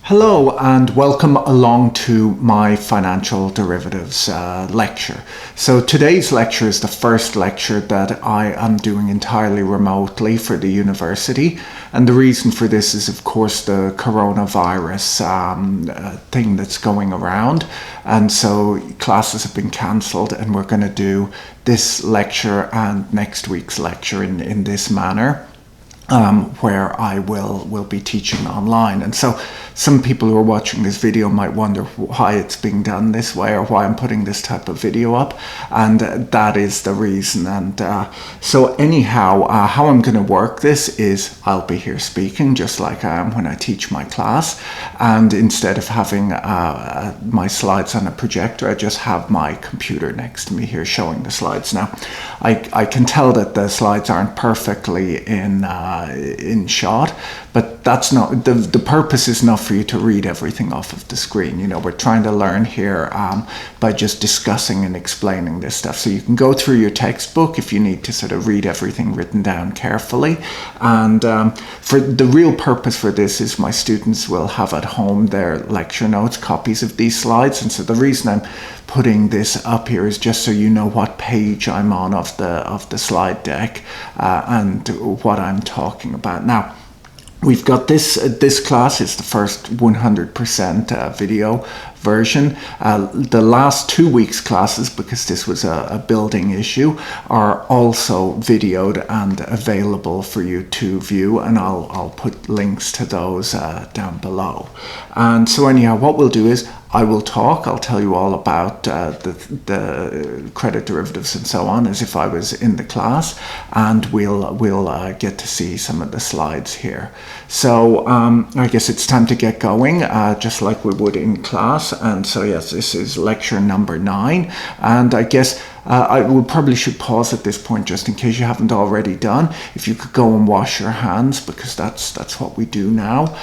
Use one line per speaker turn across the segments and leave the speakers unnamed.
Hello and welcome along to my financial derivatives lecture. So today's lecture is the first lecture that I am doing entirely remotely for the university, and the reason for this is of course the coronavirus thing that's going around, and so classes have been cancelled and we're going to do this lecture and next week's lecture in this manner. Where I will be teaching online. And so some people who are watching this video might wonder why it's being done this way or why I'm putting this type of video up, and that is the reason. And so anyhow, how I'm going to work this is I'll be here speaking just like I am when I teach my class, and instead of having my slides on a projector, I just have my computer next to me here showing the slides. Now I can tell that the slides aren't perfectly in shot, but that's not the purpose is not for you to read everything off of the screen. You know, we're trying to learn here by just discussing and explaining this stuff. So you can go through your textbook if you need to sort of read everything written down carefully. And for the real purpose for this is my students will have at home their lecture notes, copies of these slides. And so the reason I'm putting this up here is just so you know what page I'm on of the slide deck and what I'm talking about. Now, we've got this class is the first 100% video version. The last 2 weeks classes, because this was a building issue, are also videoed and available for you to view, and I'll put links to those down below. And so anyhow, what we'll do is I will talk. I'll tell you all about the credit derivatives and so on as if I was in the class, and we'll get to see some of the slides here. So I guess it's time to get going, just like we would in class. And so yes, this is lecture number 9, and I guess I probably should pause at this point just in case you haven't already done. If you could go and wash your hands, because that's what we do now.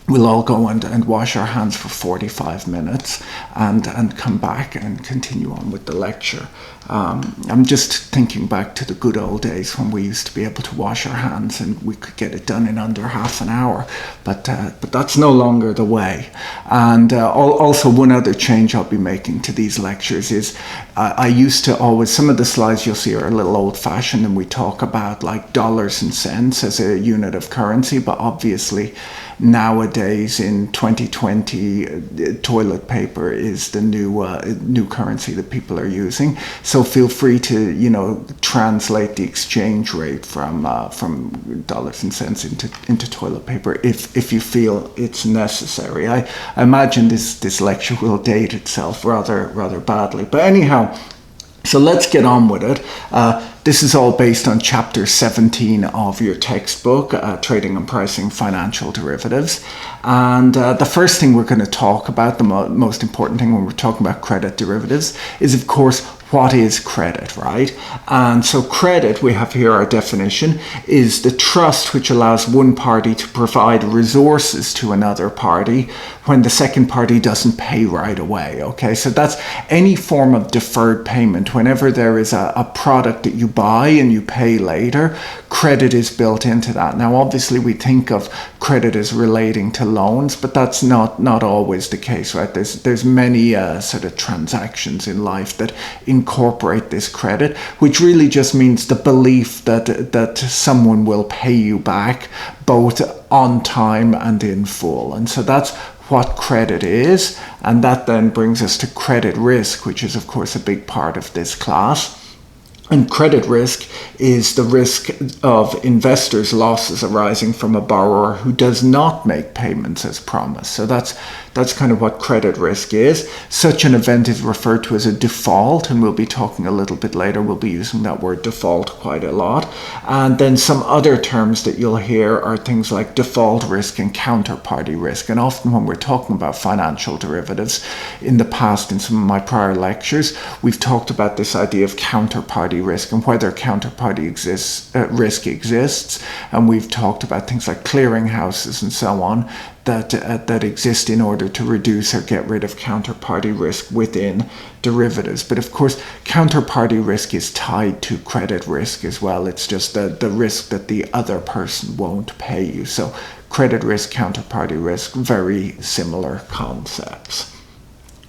We'll all go and wash our hands for 45 minutes and come back and continue on with the lecture. I'm just thinking back to the good old days when we used to be able to wash our hands and we could get it done in under half an hour, but that's no longer the way. And also one other change I'll be making to these lectures is I used to always, some of the slides you'll see are a little old-fashioned, and we talk about like dollars and cents as a unit of currency, but obviously nowadays in 2020 toilet paper is the new currency that people are using. So feel free to translate the exchange rate from dollars and cents into toilet paper if you feel it's necessary. I imagine this lecture will date itself rather badly, but anyhow, so let's get on with it. This is all based on chapter 17 of your textbook, Trading and Pricing Financial Derivatives. And the first thing we're going to talk about, the most important thing when we're talking about credit derivatives, is of course what is credit, right? And so credit, we have here our definition, is the trust which allows one party to provide resources to another party when the second party doesn't pay right away, okay? So that's any form of deferred payment. Whenever there is a product that you buy and you pay later, credit is built into that. Now, obviously, we think of credit as relating to loans, but that's not always the case, right? There's many sort of transactions in life that incorporate this credit, which really just means the belief that someone will pay you back both on time and in full. And so that's what credit is, and that then brings us to credit risk, which is of course a big part of this class. And credit risk is the risk of investors' losses arising from a borrower who does not make payments as promised. So that's kind of what credit risk is. Such an event is referred to as a default, and we'll be talking a little bit later. We'll be using that word default quite a lot. And then some other terms that you'll hear are things like default risk and counterparty risk. And often when we're talking about financial derivatives, in the past, in some of my prior lectures, we've talked about this idea of counterparty risk and whether counterparty risk exists, and we've talked about things like clearinghouses and so on that exist in order to reduce or get rid of counterparty risk within derivatives. But of course, counterparty risk is tied to credit risk as well. It's just the risk that the other person won't pay you. So credit risk, counterparty risk, very similar concepts.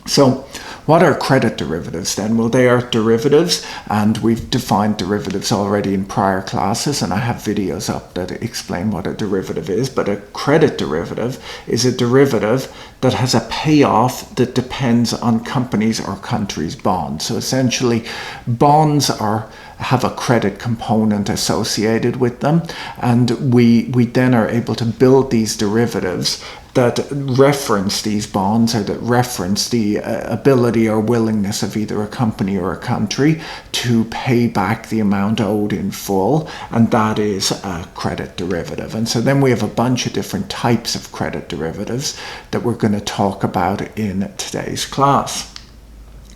So what are credit derivatives then? Well, they are derivatives, and we've defined derivatives already in prior classes, and I have videos up that explain what a derivative is. But a credit derivative is a derivative that has a payoff that depends on companies' or countries' bonds. So essentially, bonds have a credit component associated with them, and we then are able to build these derivatives that reference these bonds, or that reference the ability or willingness of either a company or a country to pay back the amount owed in full, and that is a credit derivative. And so then we have a bunch of different types of credit derivatives that we're going to talk about in today's class.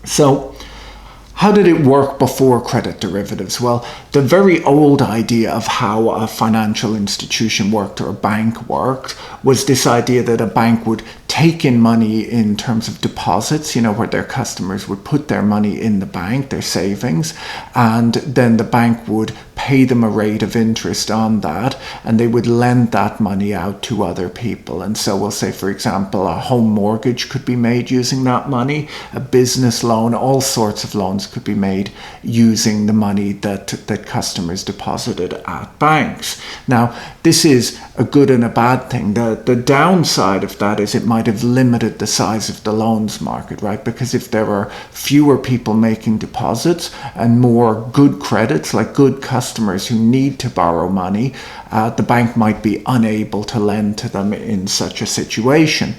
So how did it work before credit derivatives? Well, the very old idea of how a financial institution worked, or a bank worked, was this idea that a bank would take in money in terms of deposits, where their customers would put their money in the bank, their savings, and then the bank would pay them a rate of interest on that, and they would lend that money out to other people. And so we'll say, for example, a home mortgage could be made using that money, a business loan, all sorts of loans could be made using the money that customers deposited at banks. Now, this is a good and a bad thing. The downside of that is it might have limited the size of the loans market, right? Because if there are fewer people making deposits and more good credits, like good customers who need to borrow money, the bank might be unable to lend to them in such a situation.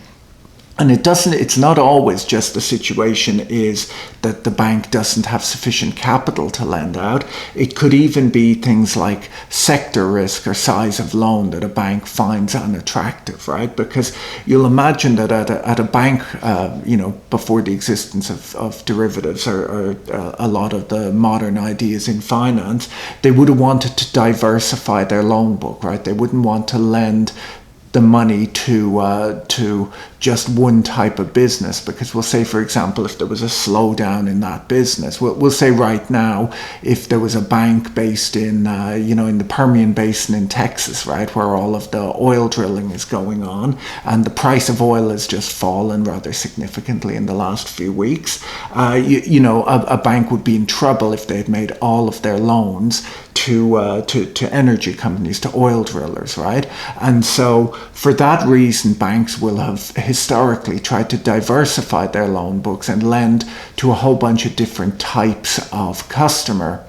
And it's not always just the situation is that the bank doesn't have sufficient capital to lend out. It could even be things like sector risk or size of loan that a bank finds unattractive, right? Because you'll imagine that at a bank, before the existence of derivatives or a lot of the modern ideas in finance, they would have wanted to diversify their loan book, right? They wouldn't want to lend the money to just one type of business, because we'll say, for example, if there was a slowdown in that business, we'll say right now, if there was a bank based in in the Permian Basin in Texas, right, where all of the oil drilling is going on, and the price of oil has just fallen rather significantly in the last few weeks, a bank would be in trouble if they had made all of their loans to energy companies, to oil drillers, right? And so for that reason, banks will have historically tried to diversify their loan books and lend to a whole bunch of different types of customer.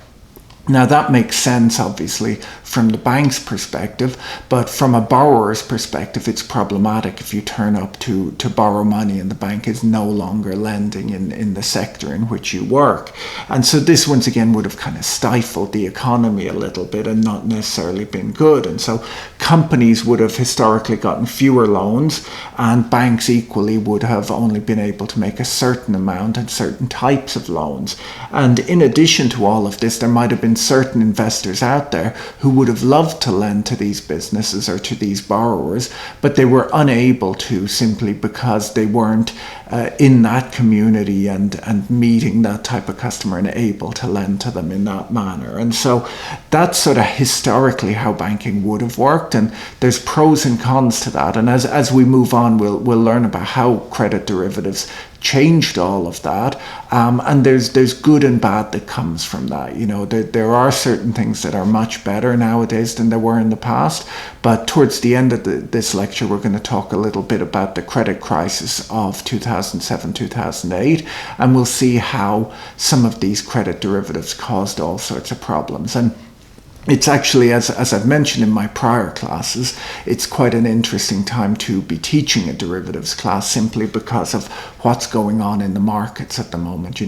Now that makes sense, obviously, from the bank's perspective, but from a borrower's perspective, it's problematic if you turn up to borrow money and the bank is no longer lending in the sector in which you work. And so this, once again, would have kind of stifled the economy a little bit and not necessarily been good. And so companies would have historically gotten fewer loans, and banks equally would have only been able to make a certain amount and certain types of loans. And in addition to all of this, there might have been certain investors out there who would have loved to lend to these businesses or to these borrowers, but they were unable to, simply because they weren't in that community and meeting that type of customer and able to lend to them in that manner. And so that's sort of historically how banking would have worked, and there's pros and cons to that. And as we move on, we'll learn about how credit derivatives changed all of that, and there's good and bad that comes from that. There are certain things that are much better nowadays than there were in the past, but towards the end of this lecture, we're going to talk a little bit about the credit crisis of 2007-2008, and we'll see how some of these credit derivatives caused all sorts of problems. And it's actually, as I've mentioned in my prior classes, it's quite an interesting time to be teaching a derivatives class, simply because of what's going on in the markets at the moment.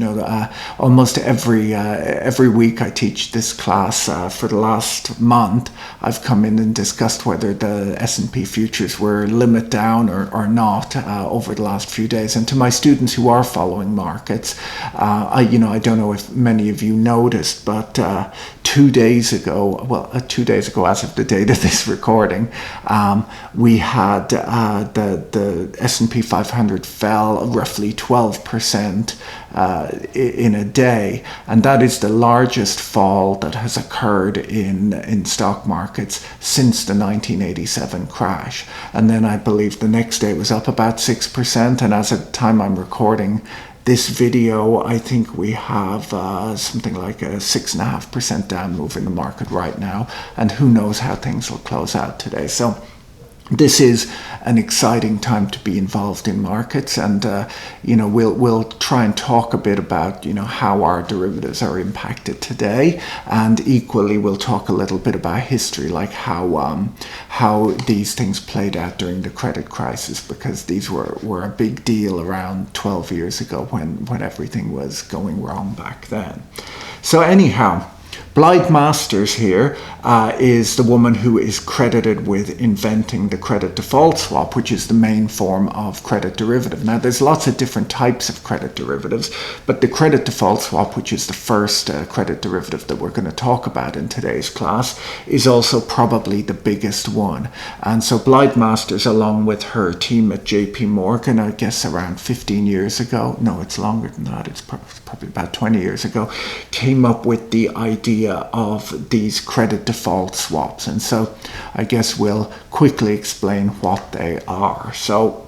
Almost every week I teach this class. For the last month, I've come in and discussed whether the S&P futures were limit down or not over the last few days. And to my students who are following markets, I don't know if many of you noticed, but 2 days ago, ago, well, 2 days ago, as of the date of this recording, we had the S&P 500 fell roughly 12% in a day, and that is the largest fall that has occurred in stock markets since the 1987 crash. And then I believe the next day it was up about 6%, and as at the time I'm recording this video, I think we have something like a 6.5% down move in the market right now, and who knows how things will close out today. So this is an exciting time to be involved in markets, and we'll try and talk a bit about how our derivatives are impacted today, and equally we'll talk a little bit about history, like how these things played out during the credit crisis, because these were a big deal around 12 years ago when everything was going wrong back then. So anyhow, Blythe Masters here is the woman who is credited with inventing the credit default swap, which is the main form of credit derivative. Now, there's lots of different types of credit derivatives, but the credit default swap, which is the first credit derivative that we're going to talk about in today's class, is also probably the biggest one. And so Blythe Masters, along with her team at JP Morgan, I guess around 15 years ago, no, it's longer than that, it's probably about 20 years ago, came up with the idea of these credit default swaps. And so I guess we'll quickly explain what they are. So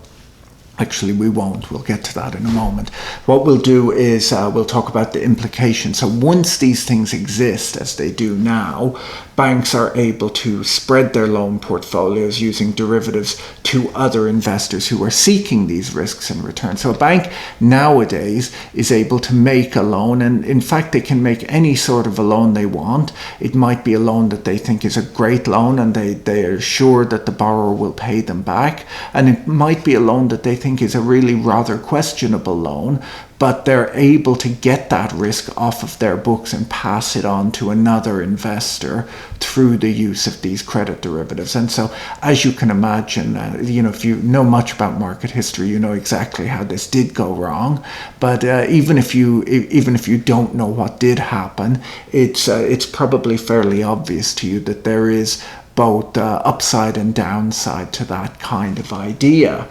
actually we won't, we'll get to that in a moment. What we'll do is we'll talk about the implications. So once these things exist, as they do now, banks are able to spread their loan portfolios using derivatives to other investors who are seeking these risks in return. So a bank nowadays is able to make a loan, and in fact they can make any sort of a loan they want. It might be a loan that they think is a great loan and they are sure that the borrower will pay them back, and it might be a loan that they think is a really rather questionable loan, but they're able to get that risk off of their books and pass it on to another investor through the use of these credit derivatives. And so, as you can imagine, if you know much about market history, you know exactly how this did go wrong. But even if you don't know what did happen, it's probably fairly obvious to you that there is both upside and downside to that kind of idea.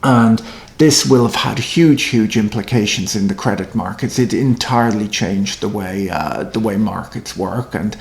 And this will have had huge implications in the credit markets. It entirely changed the way markets work and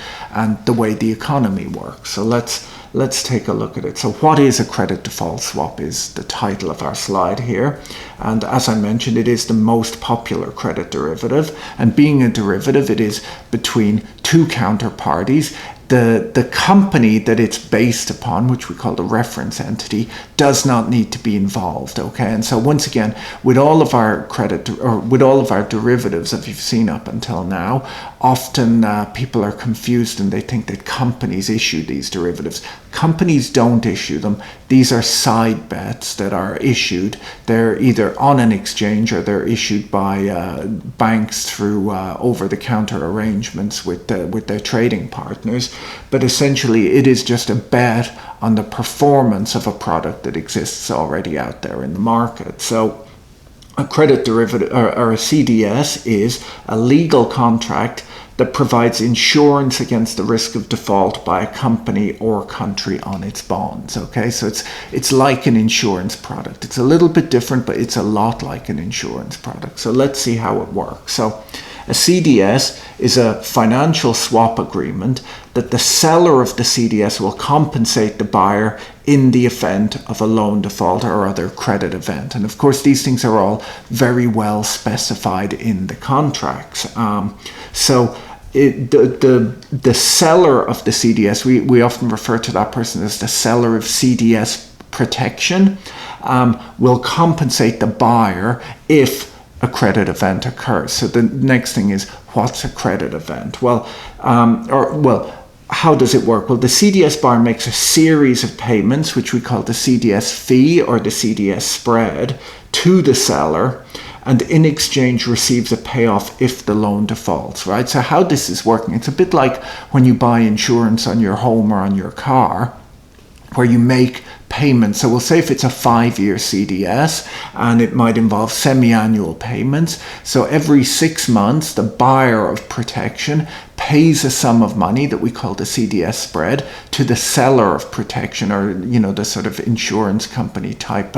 the way the economy works. So let's take a look at it. So what is a credit default swap is the title of our slide here. And as I mentioned, it is the most popular credit derivative. And being a derivative, it is between two counterparties. The company that it's based upon, which we call the reference entity, does not need to be involved. Okay, and so once again, with all of our derivatives that you've seen up until now, often people are confused and they think that companies issue these derivatives. Companies don't issue them. These are side bets that are issued. They're either on an exchange or they're issued by banks through over-the-counter arrangements with their trading partners. But essentially, it is just a bet on the performance of a product that exists already out there in the market. So a credit derivative or a CDS is a legal contract that provides insurance against the risk of default by a company or country on its bonds. Okay, so it's like an insurance product. It's a little bit different, but it's a lot like an insurance product. So let's see how it works. So a CDS is a financial swap agreement that the seller of the CDS will compensate the buyer in the event of a loan default or other credit event. And of course, these things are all very well specified in the contracts. The seller of the CDS, we often refer to that person as the seller of CDS protection, will compensate the buyer if a credit event occurs. So the next thing is, what's a credit event? Well, how does it work? Well, the CDS buyer makes a series of payments, which we call the CDS fee or the CDS spread, to the seller, and in exchange receives a payoff if the loan defaults, right? So how this is working, it's a bit like when you buy insurance on your home or on your car. where you make payments. So we'll say if it's a 5-year CDS, and it might involve semi-annual payments. So every 6 months, the buyer of protection pays a sum of money that we call the CDS spread to the seller of protection, or the sort of insurance company type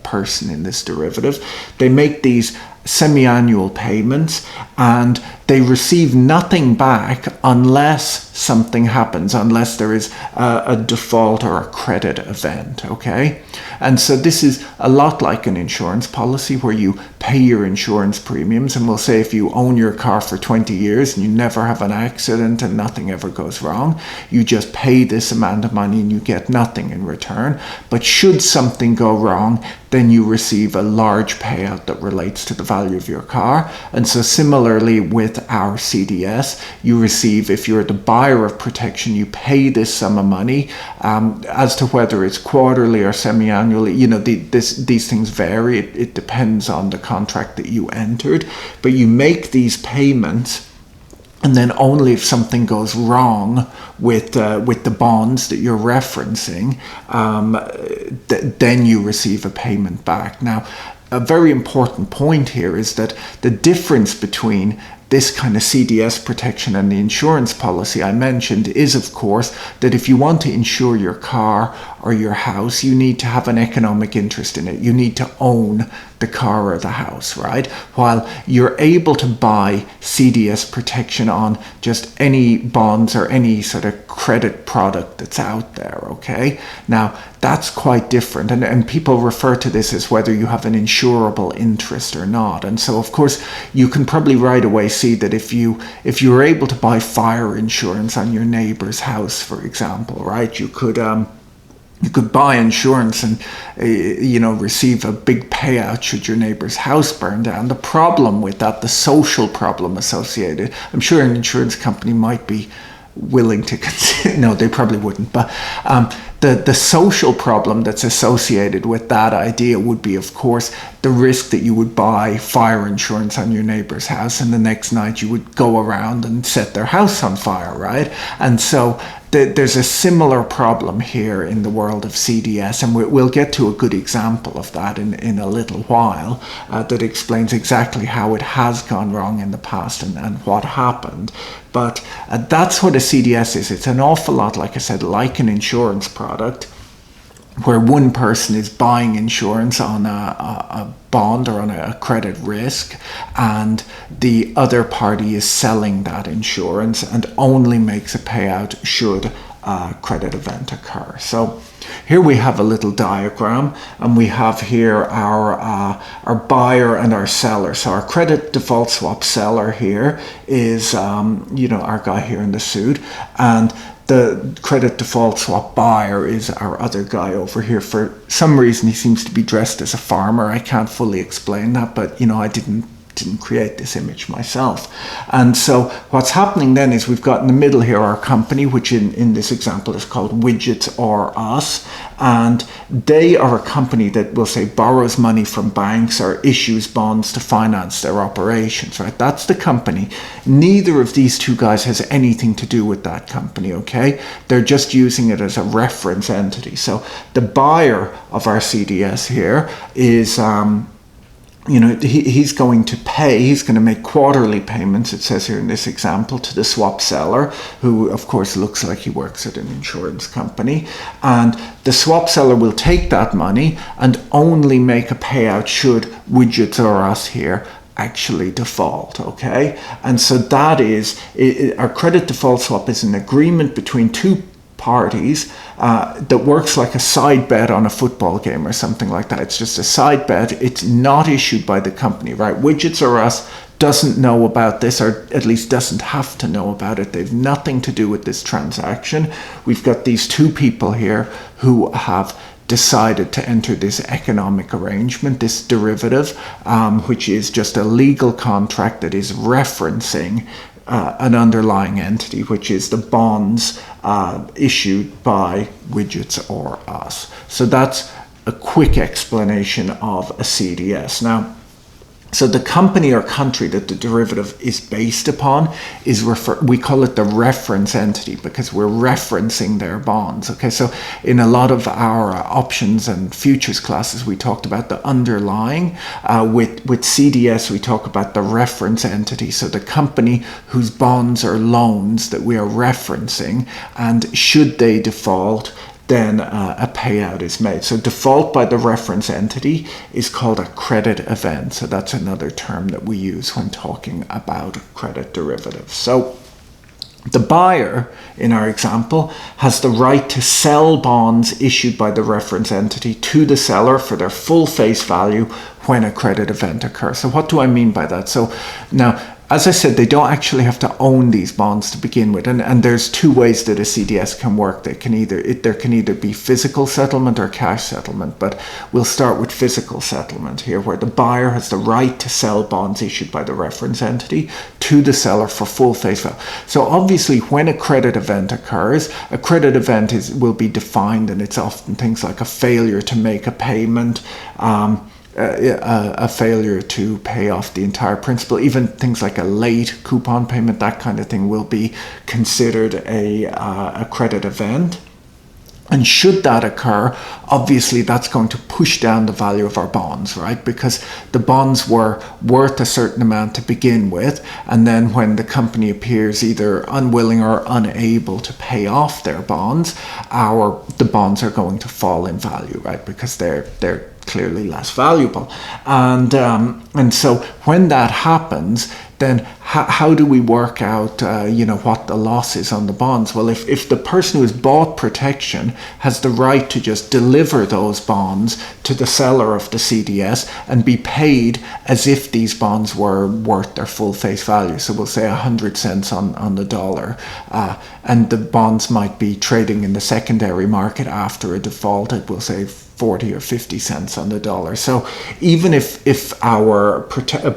person in this derivative. They make these semi-annual payments, and they receive nothing back unless something happens, unless there is a default or a credit event, okay? And so this is a lot like an insurance policy where you pay your insurance premiums, and we'll say if you own your car for 20 years and you never have an accident and nothing ever goes wrong, you just pay this amount of money and you get nothing in return. But should something go wrong, then you receive a large payout that relates to the value of your car. And so similarly with our CDS, you receive, if you're the buyer of protection, you pay this sum of money. As to whether it's quarterly or semi-annually, these things vary. It depends on the contract that you entered. But you make these payments, and then only if something goes wrong with the bonds that you're referencing, then you receive a payment back. Now, a very important point here is that the difference between this kind of CDS protection and the insurance policy I mentioned is, of course, that if you want to insure your car or your house, you need to have an economic interest in it. You need to own the car or the house, right? While you're able to buy CDS protection on just any bonds or any sort of credit product that's out there, okay? Now, that's quite different, and people refer to this as whether you have an insurable interest or not. And so, of course, you can probably right away see that if you were able to buy fire insurance on your neighbor's house, for example, right, you could buy insurance and receive a big payout should your neighbor's house burn down. The problem with that, the social problem associated, I'm sure an insurance company might be willing to consider, no, they probably wouldn't, but the social problem that's associated with that idea would be, of course, the risk that you would buy fire insurance on your neighbor's house and the next night you would go around and set their house on fire, right? And so there's a similar problem here in the world of CDS, and we'll get to a good example of that in a little while that explains exactly how it has gone wrong in the past and what happened. But that's what a CDS is. It's an awful lot, like I said, like an insurance product, where one person is buying insurance on a bond or on a credit risk, and the other party is selling that insurance and only makes a payout should a credit event occur. So here we have a little diagram, and we have here our buyer and our seller. So our credit default swap seller here is our guy here in the suit, and the credit default swap buyer is our other guy over here. For some reason, he seems to be dressed as a farmer. I can't fully explain that, but I didn't create this image myself. And so what's happening then is we've got in the middle here our company, which in this example is called Widgets or Us, and they are a company that, we'll say, borrows money from banks or issues bonds to finance their operations, right? That's the company. Neither of these two guys has anything to do with that company, okay? They're just using it as a reference entity. So the buyer of our CDS here is he's going to pay, he's going to make quarterly payments, it says here in this example, to the swap seller, who of course looks like he works at an insurance company. And the swap seller will take that money and only make a payout should Widgets or Us here actually default, okay? And so that is, our credit default swap is an agreement between two parties that works like a side bet on a football game or something like that. It's just a side bet. It's not issued by the company, right? Widgets or Us doesn't know about this, or at least doesn't have to know about it. They've nothing to do with this transaction. We've got these two people here who have decided to enter this economic arrangement, this derivative, which is just a legal contract that is referencing an underlying entity, which is the bonds issued by Widgets or Us. So that's a quick explanation of a CDS. Now, So the company or country that the derivative is based upon is we call it the reference entity, because we're referencing their bonds. Okay, so in a lot of our options and futures classes, we talked about the underlying. With CDS, we talk about the reference entity, so the company whose bonds or loans that we are referencing, and should they default, then a payout is made. So default by the reference entity is called a credit event. So that's another term that we use when talking about credit derivatives. So the buyer, in our example, has the right to sell bonds issued by the reference entity to the seller for their full face value when a credit event occurs. So what do I mean by that? So now, as I said, they don't actually have to own these bonds to begin with, and there's two ways that a CDS can work. There can either be physical settlement or cash settlement, but we'll start with physical settlement here, where the buyer has the right to sell bonds issued by the reference entity to the seller for full face value. So obviously, when a credit event occurs, a credit event will be defined, and it's often things like a failure to make a payment, a failure to pay off the entire principal, even things like a late coupon payment, that kind of thing will be considered a credit event. And should that occur, obviously that's going to push down the value of our bonds, right? Because the bonds were worth a certain amount to begin with, and then when the company appears either unwilling or unable to pay off their bonds, the bonds are going to fall in value, right? Because they're clearly less valuable, and so when that happens, then how do we work out what the loss is on the bonds? Well, if the person who has bought protection has the right to just deliver those bonds to the seller of the CDS and be paid as if these bonds were worth their full face value, so we'll say 100 cents on the dollar, and the bonds might be trading in the secondary market after a default at, we'll say, 40 or 50 cents on the dollar. So even if our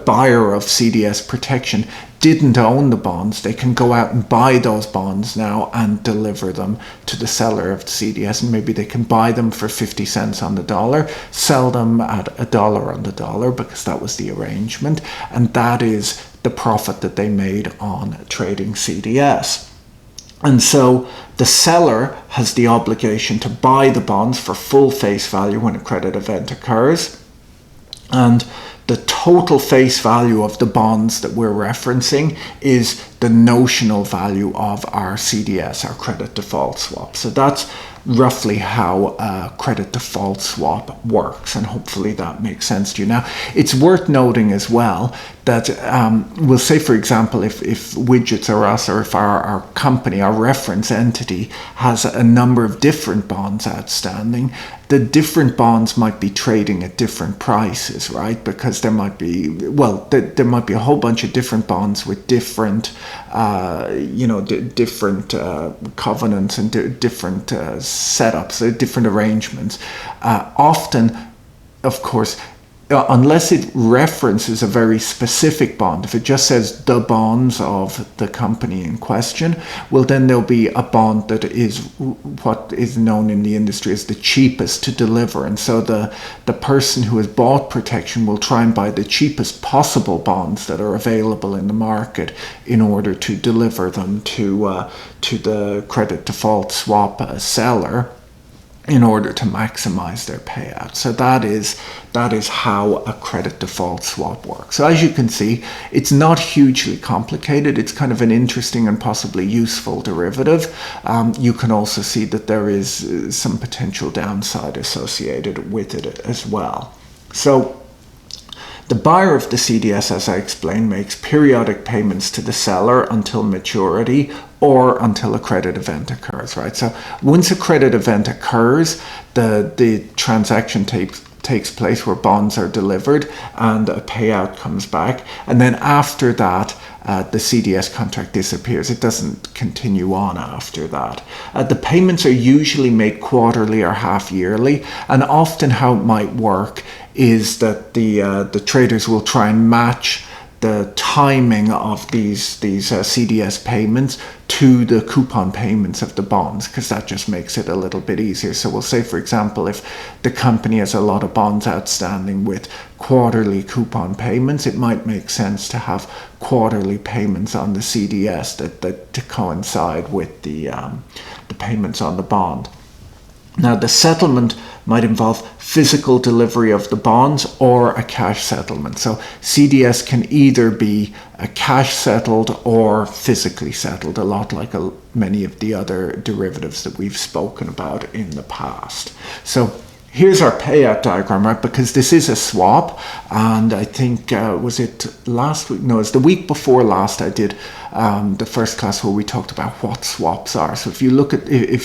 buyer of CDS protection didn't own the bonds, they can go out and buy those bonds now and deliver them to the seller of the CDS, and maybe they can buy them for 50 cents on the dollar, sell them at $1 on the dollar, because that was the arrangement, and that is the profit that they made on trading CDS. And so the seller has the obligation to buy the bonds for full face value when a credit event occurs. And the total face value of the bonds that we're referencing is the notional value of our CDS, our credit default swap. So that's roughly how a credit default swap works, and hopefully that makes sense to you. Now, it's worth noting as well that we'll say, for example, if Widgets or us, or if our company, our reference entity, has a number of different bonds outstanding, the different bonds might be trading at different prices, right? Because there might be a whole bunch of different bonds with different different covenants and different setups, different arrangements. Often, of course, unless it references a very specific bond, if it just says the bonds of the company in question, well, then there'll be a bond that is what is known in the industry as the cheapest to deliver. And so the person who has bought protection will try and buy the cheapest possible bonds that are available in the market in order to deliver them to the credit default swap seller, in order to maximize their payout. So that is how a credit default swap works. So as you can see, it's not hugely complicated. It's kind of an interesting and possibly useful derivative. You can also see that there is some potential downside associated with it as well. So the buyer of the CDS, as I explained, makes periodic payments to the seller until maturity or until a credit event occurs, right? So once a credit event occurs, the transaction takes place where bonds are delivered and a payout comes back. And then after that, the CDS contract disappears. It doesn't continue on after that. The payments are usually made quarterly or half yearly, and often how it might work is that the traders will try and match the timing of these CDS payments to the coupon payments of the bonds, because that just makes it a little bit easier. So we'll say, for example, if the company has a lot of bonds outstanding with quarterly coupon payments, it might make sense to have quarterly payments on the CDS that to coincide with the payments on the bond. Now, the settlement might involve physical delivery of the bonds or a cash settlement. So CDS can either be a cash settled or physically settled, a lot like many of the other derivatives that we've spoken about in the past. So here's our payout diagram, right? Because this is a swap, and I think, was it last week? No, it's the week before last I did the first class where we talked about what swaps are. So if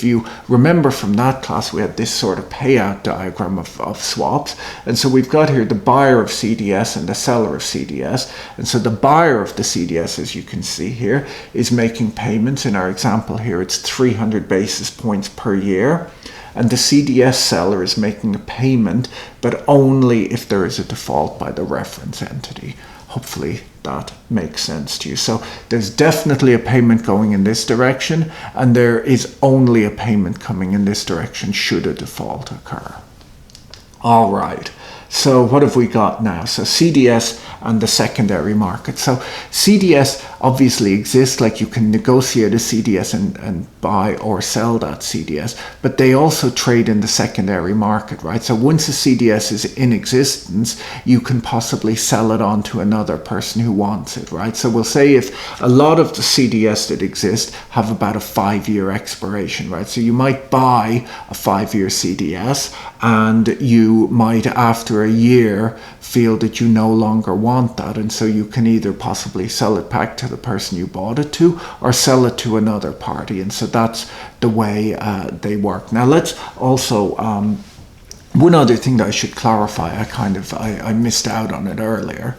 you remember from that class, we had this sort of payout diagram of swaps. And so we've got here the buyer of CDS and the seller of CDS. And so the buyer of the CDS, as you can see here, is making payments. In our example here, it's 300 basis points per year. And the CDS seller is making a payment, but only if there is a default by the reference entity. Hopefully that makes sense to you. So there's definitely a payment going in this direction, and there is only a payment coming in this direction should a default occur. All right. So what have we got now? So CDS and the secondary market. So CDS obviously exists, like you can negotiate a CDS and buy or sell that CDS, but they also trade in the secondary market, right? So once a CDS is in existence, you can possibly sell it on to another person who wants it, right? So we'll say if a lot of the CDS that exist have about a 5-year expiration, right? So you might buy a 5-year CDS, and you might, after a year, feel that you no longer want that, and so you can either possibly sell it back to the person you bought it to or sell it to another party. And so that's the way they work. Now let's also one other thing that I should clarify, I missed out on it earlier,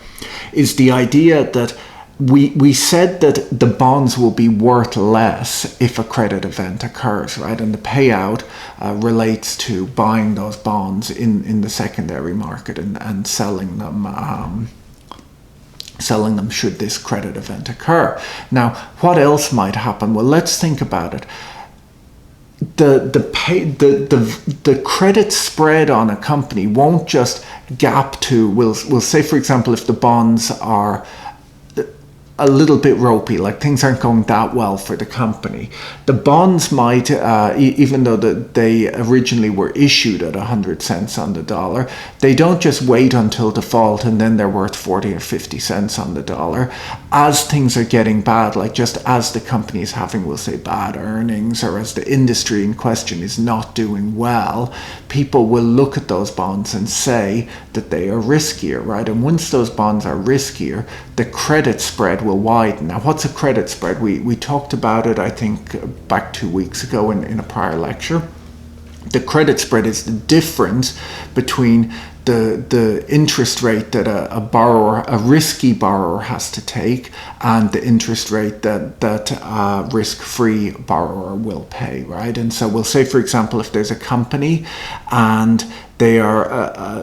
is the idea that we said that the bonds will be worth less if a credit event occurs, right? And the payout relates to buying those bonds in the secondary market and selling them should this credit event occur. Now, what else might happen? Well, let's think about it. The credit spread on a company won't just gap to, we'll say, for example, if the bonds are a little bit ropey, like things aren't going that well for the company, the bonds might, even though they originally were issued at 100 cents on the dollar, they don't just wait until default and then they're worth 40 or 50 cents on the dollar. As things are getting bad, like just as the company is having, we'll say, bad earnings, or as the industry in question is not doing well, people will look at those bonds and say that they are riskier, right? And once those bonds are riskier, the credit spread will widen. Now, what's a credit spread? We talked about it, I think, back 2 weeks ago in a prior lecture. The credit spread is the difference between the interest rate that a risky borrower has to take and the interest rate that a risk-free borrower will pay, right? And so we'll say, for example, if there's a company and they are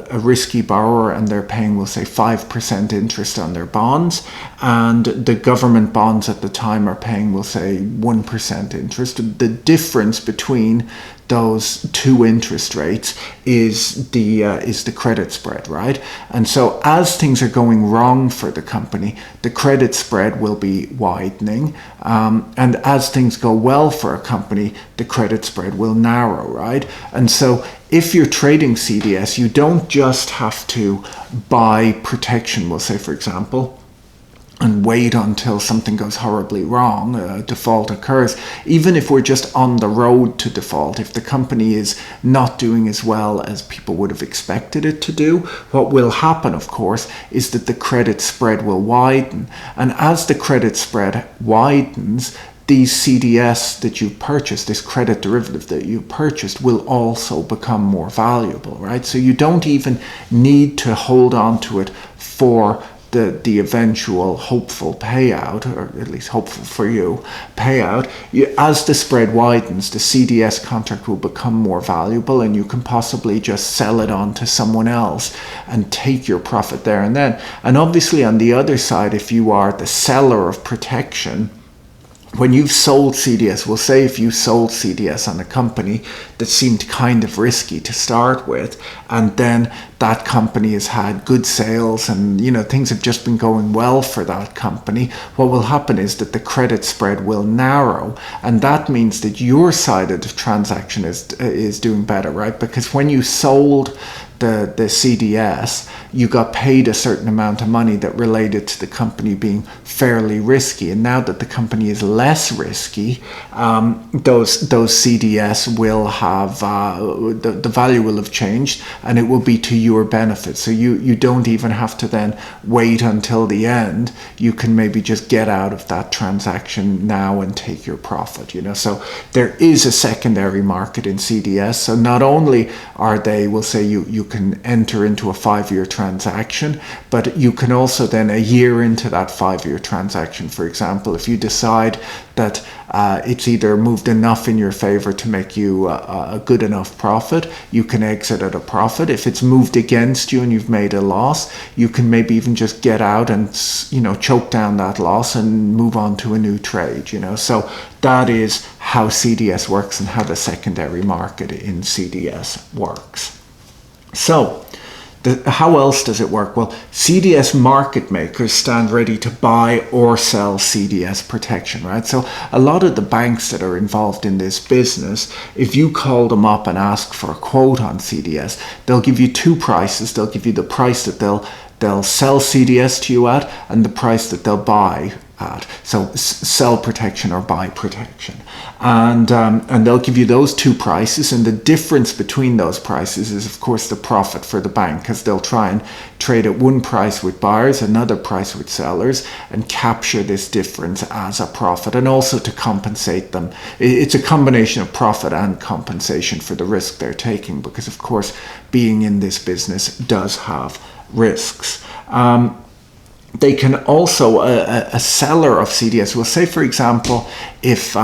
a risky borrower and they're paying, we'll say, 5% interest on their bonds, and the government bonds at the time are paying, we'll say, 1% interest. The difference between those two interest rates is the credit spread, right? And so as things are going wrong for the company, the credit spread will be widening, and as things go well for a company, the credit spread will narrow, right? And so if you're trading CDS, you don't just have to buy protection, we'll say, for example, and wait until something goes horribly wrong, default occurs. Even if we're just on the road to default, if the company is not doing as well as people would have expected it to do, what will happen, of course, is that the credit spread will widen. And as the credit spread widens, these CDS that you purchased, this credit derivative that you purchased, will also become more valuable, right? So you don't even need to hold on to it for the eventual hopeful payout, or at least hopeful for you, payout, as the spread widens, the CDS contract will become more valuable, and you can possibly just sell it on to someone else and take your profit there and then. And obviously on the other side, if you are the seller of protection, when you've sold CDS, we'll say if you sold CDS on a company that seemed kind of risky to start with, and then that company has had good sales and things have just been going well for that company, what will happen is that the credit spread will narrow, and that means that your side of the transaction is doing better, right? Because when you sold the CDS, you got paid a certain amount of money that related to the company being fairly risky, and now that the company is less risky, those CDS will have the value will have changed, and it will be to your benefit. So you don't even have to then wait until the end. You can maybe just get out of that transaction now and take your profit. So there is a secondary market in CDS. So not only are they, we'll say you can enter into a 5-year transaction, but you can also then, a year into that 5-year transaction, for example, if you decide that it's either moved enough in your favor to make you a good enough profit, you can exit at a profit. If it's moved against you and you've made a loss, you can maybe even just get out and choke down that loss and move on to a new trade. So that is how CDS works and how the secondary market in CDS works. So how else does it work? Well, CDS market makers stand ready to buy or sell CDS protection, right? So a lot of the banks that are involved in this business, if you call them up and ask for a quote on CDS, they'll give you two prices. They'll give you the price that they'll sell CDS to you at, and the price that they'll buy at. So sell protection or buy protection, and they'll give you those two prices, and the difference between those prices is of course the profit for the bank, because they'll try and trade at one price with buyers, another price with sellers, and capture this difference as a profit, and also to compensate them. It's a combination of profit and compensation for the risk they're taking, because of course being in this business does have risks. They can also, a seller of CDS will say, for example, if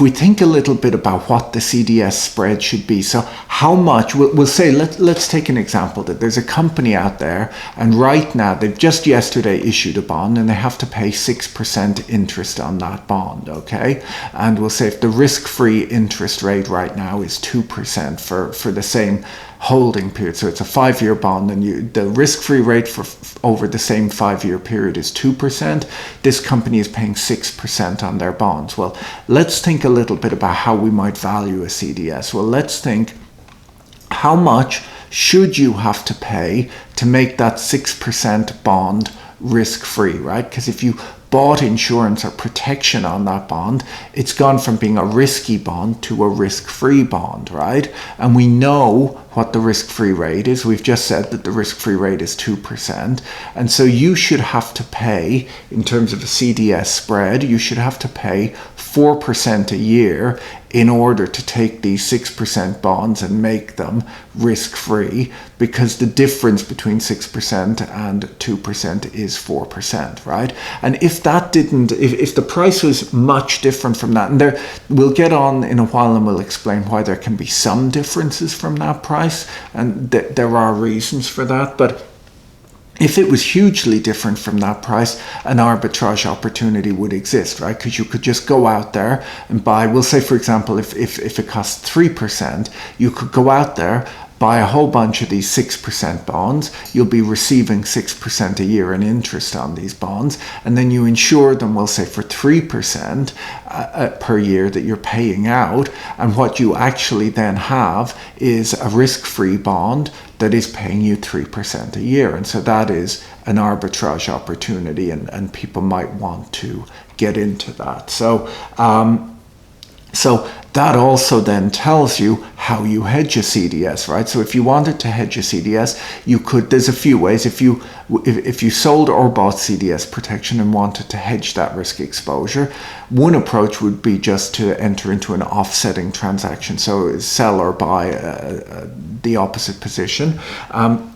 we think a little bit about what the CDS spread should be, so how much, we'll say, let's take an example that there's a company out there, and right now they've just yesterday issued a bond and they have to pay 6% interest on that bond, okay? And we'll say if the risk-free interest rate right now is 2% for the same holding period, so it's a 5-year bond, and the risk-free rate for over the same 5-year period is 2%. This company is paying 6% on their bonds. Well, let's think a little bit about how we might value a CDS. Well, let's think, how much should you have to pay to make that 6% bond risk-free, right? Because if you bought insurance or protection on that bond, it's gone from being a risky bond to a risk-free bond, right? And we know what the risk-free rate is. We've just said that the risk-free rate is 2%. And so you should have to pay, in terms of a CDS spread, you should have to pay 4% a year in order to take these 6% bonds and make them risk-free, because the difference between 6% and 2% is 4%, right? And if the price was much different from that, and we'll get on in a while and we'll explain why there can be some differences from that price, and there are reasons for that, but if it was hugely different from that price, an arbitrage opportunity would exist, right? Because you could just go out there and buy, we'll say, for example, if it costs 3%, you could go out there, buy a whole bunch of these 6% bonds. You'll be receiving 6% a year in interest on these bonds, and then you insure them, we'll say, for 3% per year that you're paying out, and what you actually then have is a risk-free bond that is paying you 3% a year. And so that is an arbitrage opportunity, and people might want to get into that. So that also then tells you how you hedge a CDS, right? So if you wanted to hedge a CDS, you could, there's a few ways. If you sold or bought CDS protection and wanted to hedge that risk exposure, one approach would be just to enter into an offsetting transaction. So sell or buy the opposite position.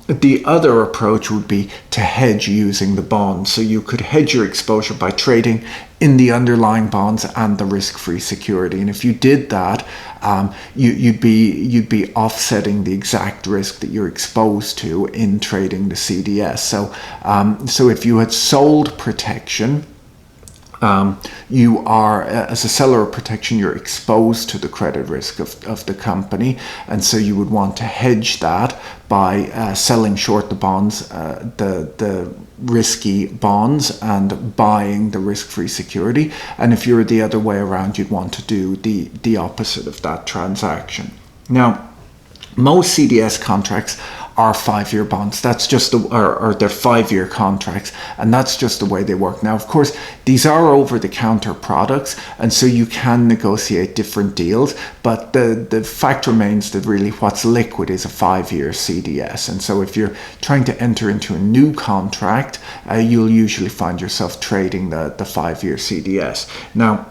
The other approach would be to hedge using the bonds. So you could hedge your exposure by trading in the underlying bonds and the risk-free security. And if you did that, you'd be offsetting the exact risk that you're exposed to in trading the CDS. So if you had sold protection, you are, as a seller of protection, you're exposed to the credit risk of the company, and so you would want to hedge that by selling short the bonds, the risky bonds, and buying the risk-free security. And if you're the other way around, you'd want to do the opposite of that transaction. Now, most CDS contracts are 5-year bonds. That's just or they're 5-year contracts, and that's just the way they work. Now, of course, these are over-the-counter products, and so you can negotiate different deals, but the fact remains that really what's liquid is a 5-year CDS. And so if you're trying to enter into a new contract, you'll usually find yourself trading the 5-year CDS. Now,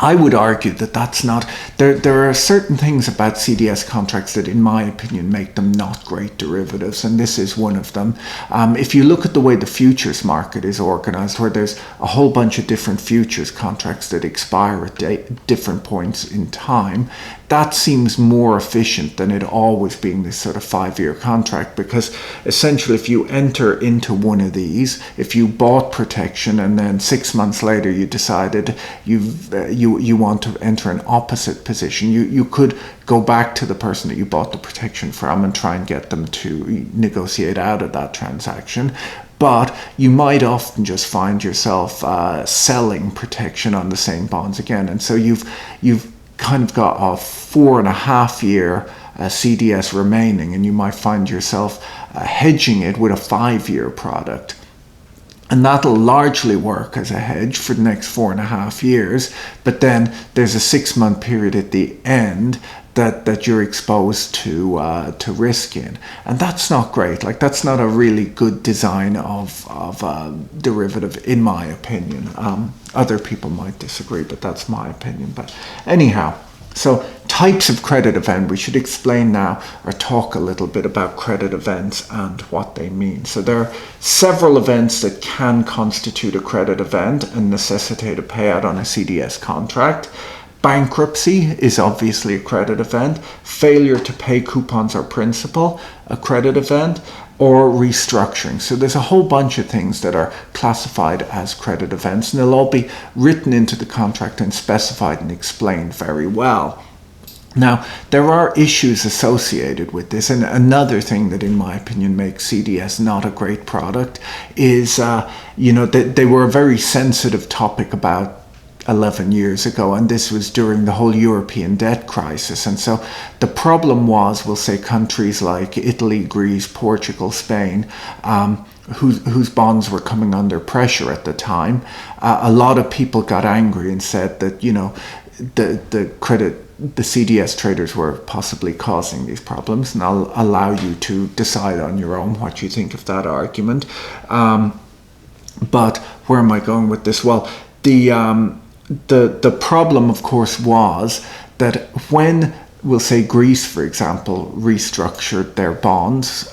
I would argue that that's not, there are certain things about CDS contracts that, in my opinion, make them not great derivatives, and this is one of them. If you look at the way the futures market is organized, where there's a whole bunch of different futures contracts that expire at different points in time, that seems more efficient than it always being this sort of 5-year contract, because essentially if you enter into one of these, if you bought protection and then 6 months later you decided you want to enter an opposite position, you could go back to the person that you bought the protection from and try and get them to negotiate out of that transaction. But you might often just find yourself selling protection on the same bonds again, and so you've kind of got a 4.5-year CDS remaining, and you might find yourself hedging it with a 5-year product. And that'll largely work as a hedge for the next 4.5 years, but then there's a 6-month period at the end that you're exposed to risk in, and that's not great. Like, that's not a really good design of a derivative, in my opinion. Other people might disagree, but that's my opinion. But anyhow, so types of credit event, we should explain now, or talk a little bit about credit events and what they mean. So there are several events that can constitute a credit event and necessitate a payout on a CDS contract. Bankruptcy is obviously a credit event. Failure to pay coupons or principal, a credit event. Or restructuring. So there's a whole bunch of things that are classified as credit events, and they'll all be written into the contract and specified and explained very well. Now, there are issues associated with this, and another thing that, in my opinion, makes CDS not a great product is, that they were a very sensitive topic about 11 years ago, and this was during the whole European debt crisis. And so the problem was, we'll say, countries like Italy, Greece, Portugal, Spain, whose bonds were coming under pressure at the time. A lot of people got angry and said that, the CDS traders were possibly causing these problems, and I'll allow you to decide on your own what you think of that argument. But where am I going with this? Well, the problem, of course, was that when, we'll say, Greece, for example, restructured their bonds,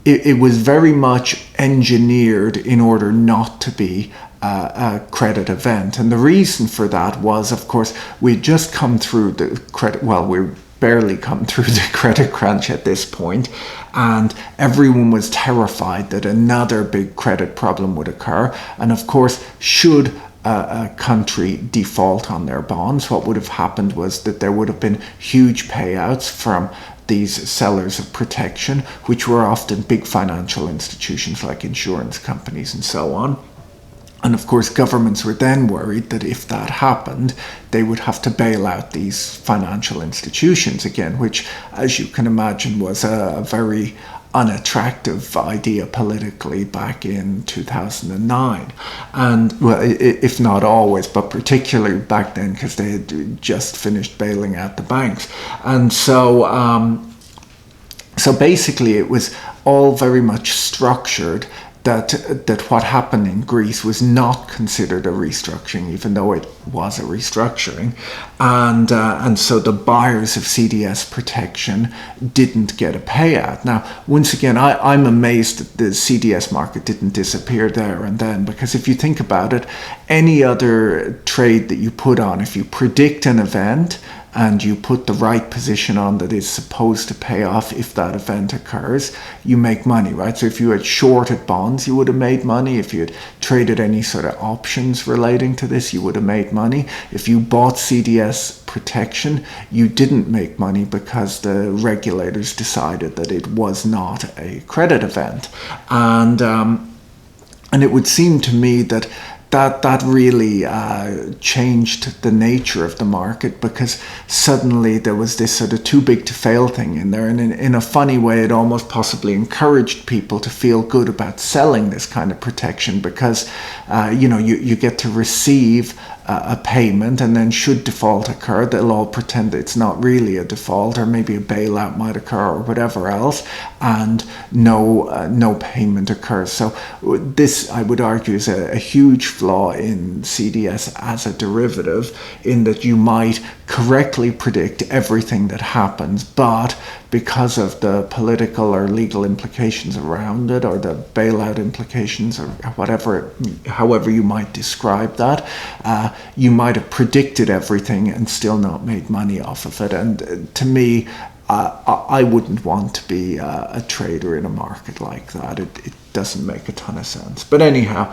it was very much engineered in order not to be a credit event. And the reason for that was, of course, we'd just come through the credit, well, we're barely come through the credit crunch at this point, and everyone was terrified that another big credit problem would occur. And of course, should a country default on their bonds, what would have happened was that there would have been huge payouts from these sellers of protection, which were often big financial institutions like insurance companies and so on. And of course, governments were then worried that if that happened, they would have to bail out these financial institutions again, which, as you can imagine, was a very unattractive idea politically back in 2009. And, well, if not always, but particularly back then, because they had just finished bailing out the banks. And so basically it was all very much structured that what happened in Greece was not considered a restructuring, even though it was a restructuring, and so the buyers of CDS protection didn't get a payout. Now, once again, I'm amazed that the CDS market didn't disappear there and then, because if you think about it, any other trade that you put on, if you predict an event and you put the right position on that is supposed to pay off if that event occurs, you make money, right? So if you had shorted bonds, you would have made money. If you had traded any sort of options relating to this, you would have made money. If you bought CDS protection, you didn't make money because the regulators decided that it was not a credit event. And it would seem to me that really changed the nature of the market, because suddenly there was this sort of too big to fail thing in there, and in a funny way it almost possibly encouraged people to feel good about selling this kind of protection, because you get to receive a payment, and then should default occur, they'll all pretend it's not really a default, or maybe a bailout might occur or whatever else, and no payment occurs. So this, I would argue, is a huge flaw in CDS as a derivative, in that you might correctly predict everything that happens, but because of the political or legal implications around it, or the bailout implications, or however you might describe that, you might have predicted everything and still not made money off of it. And to me, I wouldn't want to be a trader in a market like that. It doesn't make a ton of sense. But anyhow,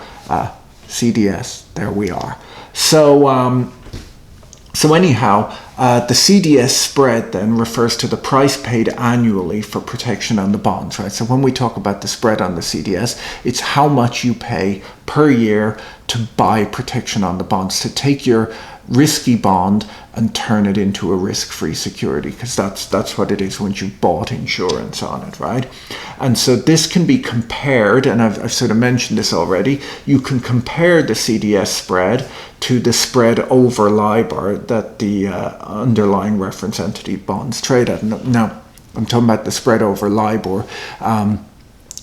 CDS, there we are. So anyhow, the CDS spread then refers to the price paid annually for protection on the bonds, right? So when we talk about the spread on the CDS, it's how much you pay per year to buy protection on the bonds, to take your risky bond and turn it into a risk-free security, because that's what it is once you've bought insurance on it, right? And so this can be compared, and I've sort of mentioned this already, you can compare the CDS spread to the spread over LIBOR that the underlying reference entity bonds trade at. Now, I'm talking about the spread over LIBOR.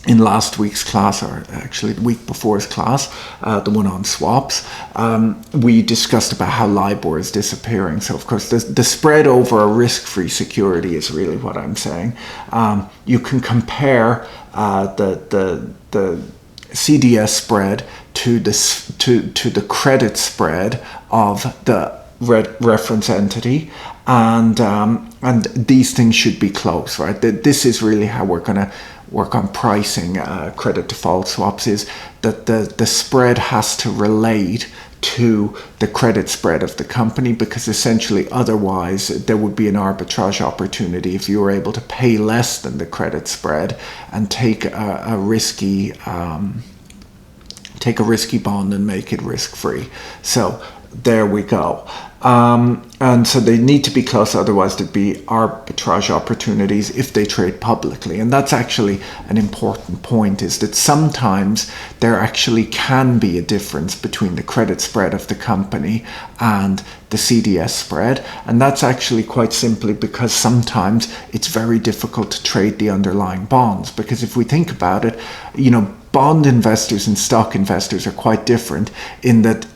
In last week's class, or actually the week before's class, the one on swaps, we discussed about how LIBOR is disappearing. So of course the spread over a risk-free security is really what I'm saying. You can compare the CDS spread to the credit spread of the reference entity, and these things should be close, right? This is really how we're going to work on pricing credit default swaps, is that the spread has to relate to the credit spread of the company, because essentially otherwise there would be an arbitrage opportunity if you were able to pay less than the credit spread and take a risky bond and make it risk-free. So there we go. And so they need to be close, otherwise there'd be arbitrage opportunities if they trade publicly. And that's actually an important point, is that sometimes there actually can be a difference between the credit spread of the company and the CDS spread. And that's actually quite simply because sometimes it's very difficult to trade the underlying bonds. Because if we think about it, bond investors and stock investors are quite different, in that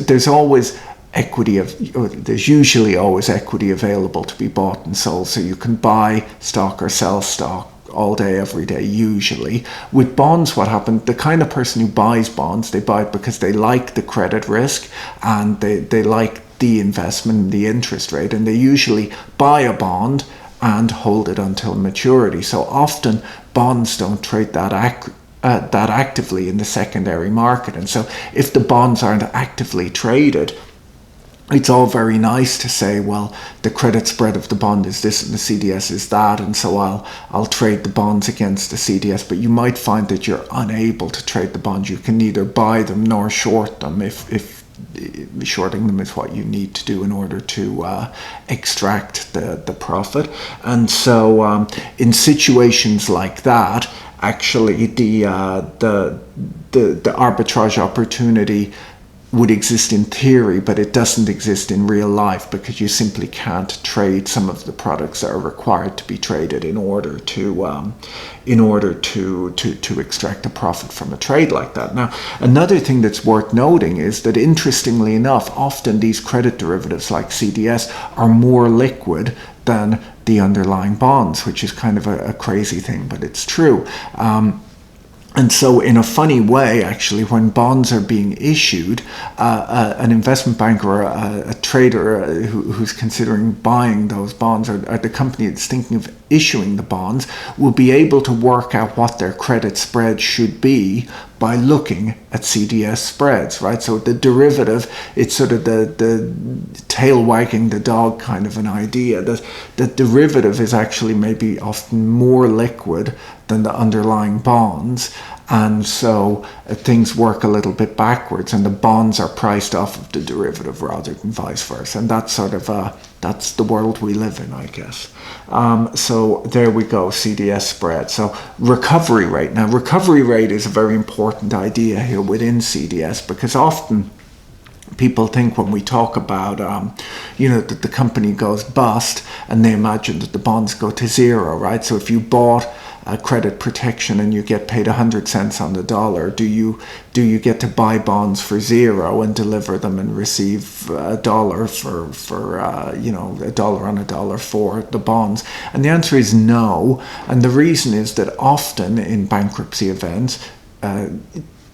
there's always equity there's usually always equity available to be bought and sold, so you can buy stock or sell stock all day every day. Usually with bonds, what happens, the kind of person who buys bonds, they buy it because they like the credit risk and they like the investment, the interest rate, and they usually buy a bond and hold it until maturity. So often bonds don't trade that actively in the secondary market, and so if the bonds aren't actively traded, it's all very nice to say, well, the credit spread of the bond is this and the CDS is that, and so I'll trade the bonds against the CDS. But you might find that you're unable to trade the bonds. You can neither buy them nor short them if shorting them is what you need to do in order to extract the profit. And so in situations like that, actually the arbitrage opportunity would exist in theory, but it doesn't exist in real life because you simply can't trade some of the products that are required to be traded in order to extract a profit from a trade like that. Now, another thing that's worth noting is that, interestingly enough, often these credit derivatives like CDS are more liquid than the underlying bonds, which is kind of a crazy thing, but it's true. And so in a funny way, actually, when bonds are being issued, an investment banker or a trader who's considering buying those bonds, or the company that's thinking of issuing the bonds, will be able to work out what their credit spread should be by looking at CDS spreads, right? So the derivative, it's sort of the tail wagging the dog kind of an idea, that the derivative is actually maybe often more liquid than the underlying bonds, and so things work a little bit backwards, and the bonds are priced off of the derivative rather than vice versa. And that's sort of that's the world we live in, I guess. So there we go, CDS spread. So recovery rate. Now, recovery rate is a very important idea here within CDS, because often people think when we talk about, that the company goes bust, and they imagine that the bonds go to zero, right? So if you bought credit protection and you get paid 100 cents on the dollar, do you get to buy bonds for zero and deliver them and receive a dollar for a dollar on a dollar for the bonds? And the answer is no. And the reason is that often in bankruptcy events,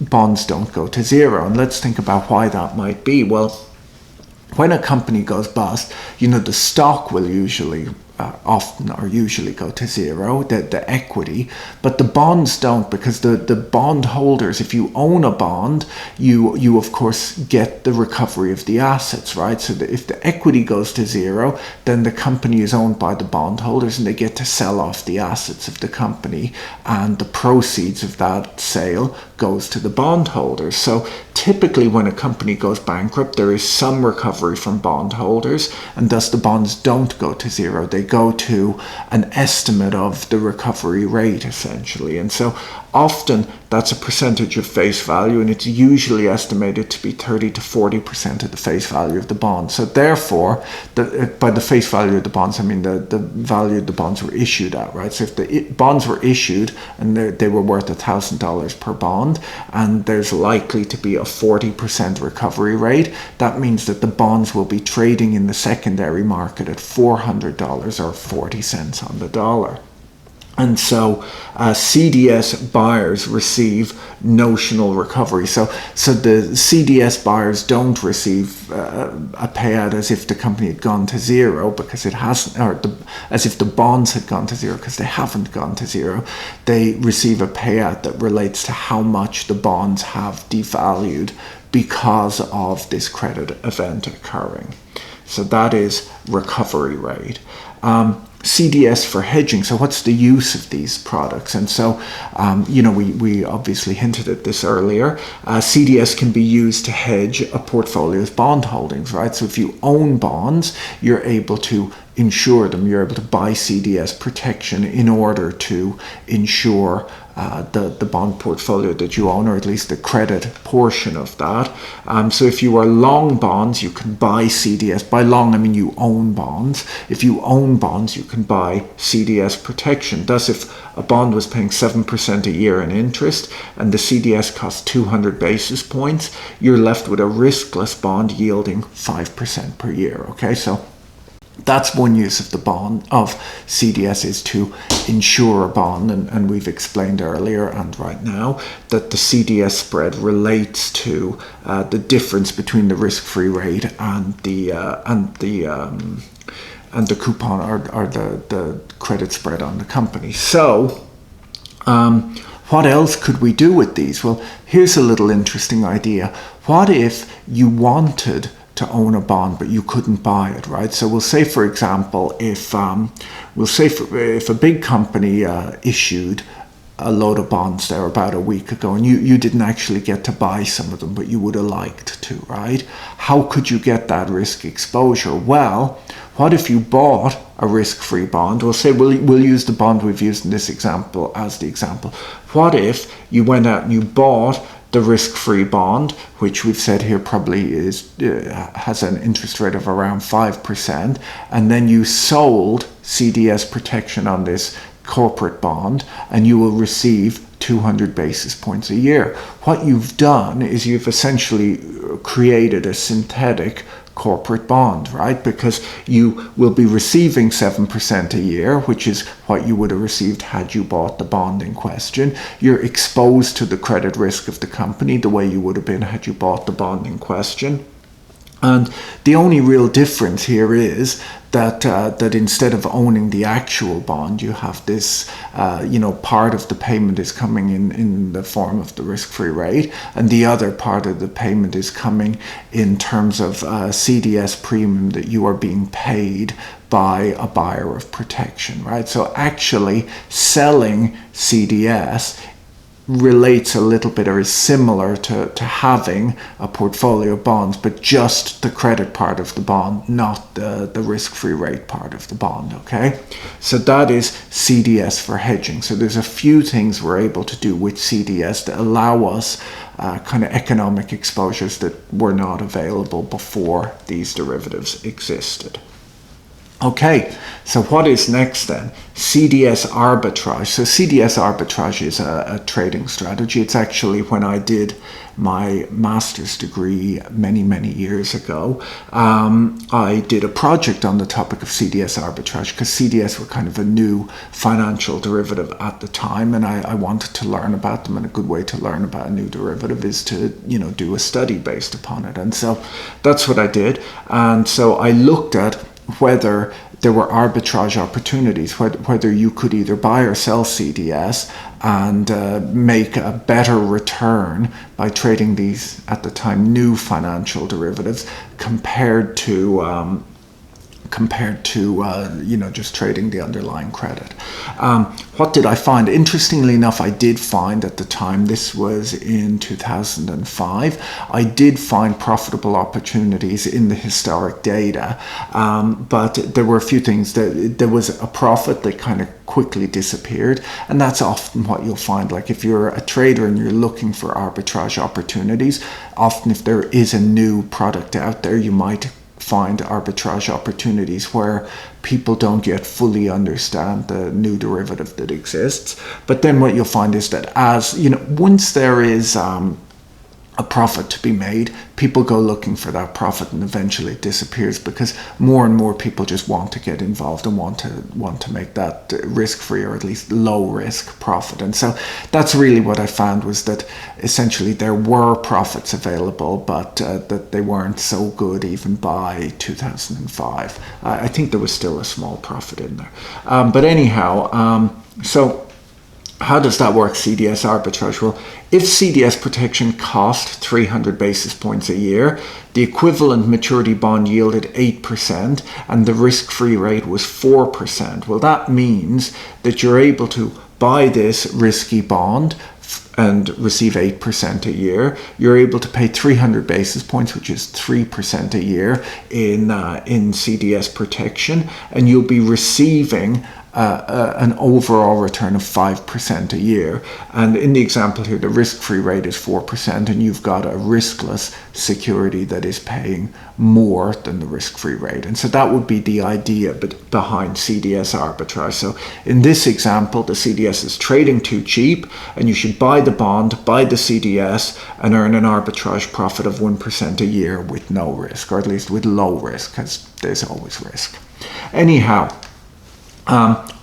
bonds don't go to zero. And let's think about why that might be. Well, when a company goes bust, the stock will usually usually go to zero, the equity, but the bonds don't, because the bond holders, if you own a bond, you of course get the recovery of the assets, right? So that if the equity goes to zero, then the company is owned by the bond holders, and they get to sell off the assets of the company, and the proceeds of that sale goes to the bondholders. So typically when a company goes bankrupt, there is some recovery from bondholders, and thus the bonds don't go to zero. They go to an estimate of the recovery rate, essentially. And so often that's a percentage of face value, and it's usually estimated to be 30 to 40% of the face value of the bond. So therefore, by the face value of the bonds, I mean the value the bonds were issued at, right? So if the bonds were issued and they were worth $1,000 per bond, and there's likely to be a 40% recovery rate, that means that the bonds will be trading in the secondary market at $400 or 40 cents on the dollar. And so CDS buyers receive notional recovery. So the CDS buyers don't receive a payout as if the company had gone to zero, because it hasn't, or as if the bonds had gone to zero, because they haven't gone to zero. They receive a payout that relates to how much the bonds have devalued because of this credit event occurring. So that is recovery rate. CDS for hedging. So what's the use of these products? And so, we obviously hinted at this earlier. CDS can be used to hedge a portfolio's bond holdings, right? So if you own bonds, you're able to insure them. You're able to buy CDS protection in order to insure the bond portfolio that you own, or at least the credit portion of that. So if you are long bonds, you can buy CDS. By long, I mean you own bonds. If you own bonds, you can buy CDS protection. Thus, if a bond was paying 7% a year in interest and the CDS costs 200 basis points, you're left with a riskless bond yielding 5% per year. Okay, so that's one use of the bond of CDS, is to insure a bond, and we've explained earlier and right now that the CDS spread relates to the difference between the risk-free rate and the coupon or the credit spread on the company. So what else could we do with these? Well, here's a little interesting idea. What if you wanted to own a bond, but you couldn't buy it, right? So we'll say, for example, if a big company issued a load of bonds there about a week ago, and you didn't actually get to buy some of them, but you would have liked to, right? How could you get that risk exposure? Well, what if you bought a risk-free bond? We'll say we'll use the bond we've used in this example as the example. What if you went out and you bought the risk-free bond, which we've said here probably has an interest rate of around 5%, and then you sold CDS protection on this corporate bond, and you will receive 200 basis points a year. What you've done is you've essentially created a synthetic corporate bond, right? Because you will be receiving 7% a year, which is what you would have received had you bought the bond in question. You're exposed to the credit risk of the company the way you would have been had you bought the bond in question. And the only real difference here is that instead of owning the actual bond, you have this, part of the payment is coming in the form of the risk-free rate, and the other part of the payment is coming in terms of CDS premium that you are being paid by a buyer of protection, right? So actually selling CDS relates a little bit or is similar to having a portfolio of bonds, but just the credit part of the bond, not the risk-free rate part of the bond, okay? So that is CDS for hedging. So there's a few things we're able to do with CDS that allow us kind of economic exposures that were not available before these derivatives existed. Okay, so what is next then? CDS arbitrage. So CDS arbitrage is a trading strategy. It's actually when I did my master's degree many years ago, I did a project on the topic of CDS arbitrage because CDS were kind of a new financial derivative at the time, and I wanted to learn about them, and a good way to learn about a new derivative is to do a study based upon it. And so that's what I did. And so I looked at whether there were arbitrage opportunities, whether you could either buy or sell CDS and make a better return by trading these, at the time, new financial derivatives compared to just trading the underlying credit. What did I find? Interestingly enough, I did find at the time, this was in 2005, I did find profitable opportunities in the historic data, but there were a few things. There was a profit that kind of quickly disappeared, and that's often what you'll find. Like if you're a trader and you're looking for arbitrage opportunities, often if there is a new product out there, you might find arbitrage opportunities where people don't yet fully understand the new derivative that exists. But then what you'll find is that once there is a profit to be made, people go looking for that profit, and eventually it disappears because more and more people just want to get involved and want to make that risk-free or at least low-risk profit. And so that's really what I found, was that essentially there were profits available, but that they weren't so good even by 2005. I think there was still a small profit in there. But anyhow, so how does that work, CDS arbitrage? Well, if CDS protection cost 300 basis points a year, the equivalent maturity bond yielded 8% and the risk-free rate was 4%. Well, that means that you're able to buy this risky bond and receive 8% a year. You're able to pay 300 basis points, which is 3% a year in CDS protection, and you'll be receiving an overall return of 5% a year. And in the example here, the risk-free rate is 4%, and you've got a riskless security that is paying more than the risk-free rate. And so that would be the idea behind CDS arbitrage. So in this example, the CDS is trading too cheap, and you should buy the bond, buy the CDS, and earn an arbitrage profit of 1% a year with no risk, or at least with low risk, because there's always risk. Anyhow,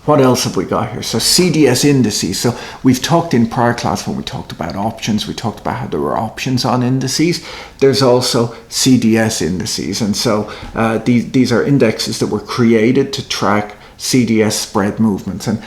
what else have we got here? So CDS indices. So we've talked in prior class when we talked about options, we talked about how there were options on indices. There's also CDS indices. And so these are indexes that were created to track CDS spread movements. And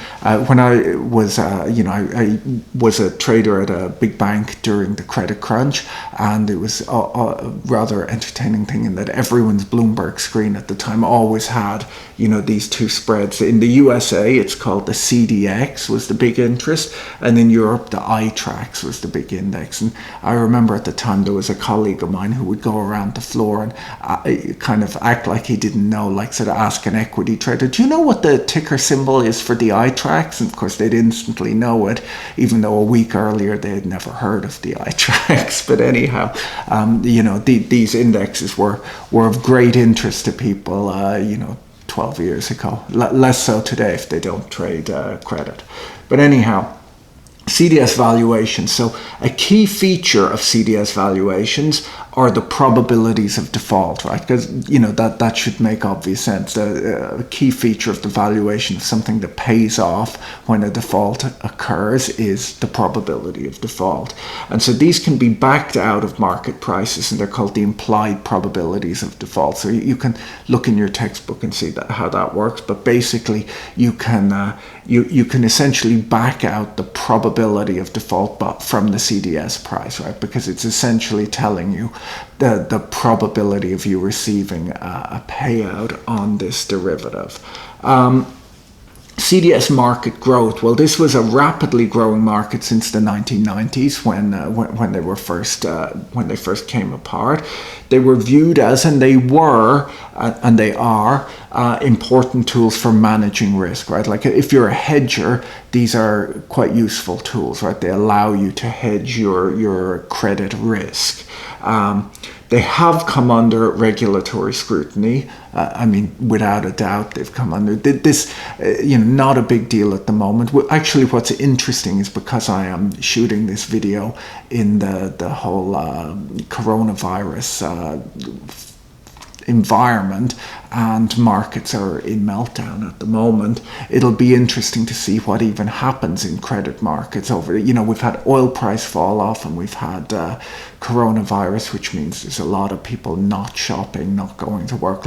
when I was, I was a trader at a big bank during the credit crunch, and it was a rather entertaining thing in that everyone's Bloomberg screen at the time always had, these two spreads. In the USA, it's called the CDX was the big interest, and in Europe, the iTrax was the big index. And I remember at the time there was a colleague of mine who would go around the floor and kind of act like he didn't know, like sort of ask an equity trader, do you know what what the ticker symbol is for the iTraxx? And of course, they'd instantly know it, even though a week earlier they had never heard of the iTraxx. But anyhow, these indexes were of great interest to people, 12 years ago. Less so today if they don't trade credit. But anyhow, CDS valuations. So a key feature of CDS valuations are the probabilities of default, right? Because, that should make obvious sense. A key feature of the valuation of something that pays off when a default occurs is the probability of default. And so these can be backed out of market prices, and they're called the implied probabilities of default. So you can look in your textbook and see how that works. But basically, you can essentially back out the probability of default from the CDS price, right? Because it's essentially telling you the probability of you receiving a payout on this derivative. CDS market growth. Well, this was a rapidly growing market since the 1990s when they first came apart. They were viewed as, and they are important tools for managing risk, right? Like if you're a hedger, these are quite useful tools, right? They allow you to hedge your credit risk. They have come under regulatory scrutiny. Without a doubt, they've come under this. Not a big deal at the moment. Actually, what's interesting is because I am shooting this video in the whole coronavirus environment, and markets are in meltdown at the moment. It'll be interesting to see what even happens in credit markets we've had oil price fall off, and we've had coronavirus, which means there's a lot of people not shopping, not going to work.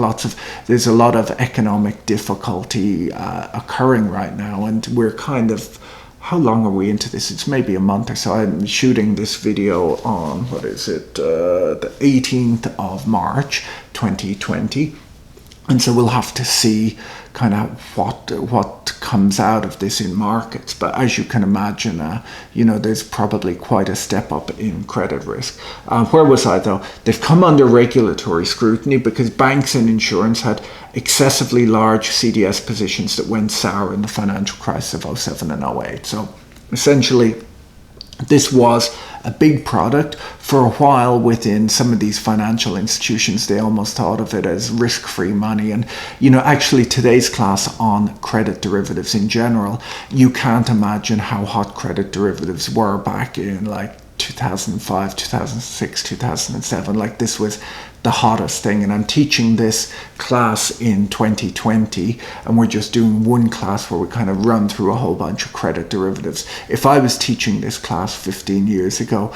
There's a lot of economic difficulty occurring right now, and we're kind of, how long are we into this? It's maybe a month or so. I'm shooting this video on, the 18th of March, 2020. And so we'll have to see kind of what comes out of this in markets. But as you can imagine, there's probably quite a step up in credit risk. Where was I though? They've come under regulatory scrutiny because banks and insurance had excessively large CDS positions that went sour in the financial crisis of 07 and 08. So essentially, this was a big product. For a while within some of these financial institutions, they almost thought of it as risk-free money. And, actually today's class on credit derivatives in general, you can't imagine how hot credit derivatives were back in 2005, 2006, 2007. This was the hottest thing. And I'm teaching this class in 2020, and we're just doing one class where we kind of run through a whole bunch of credit derivatives. If I was teaching this class 15 years ago,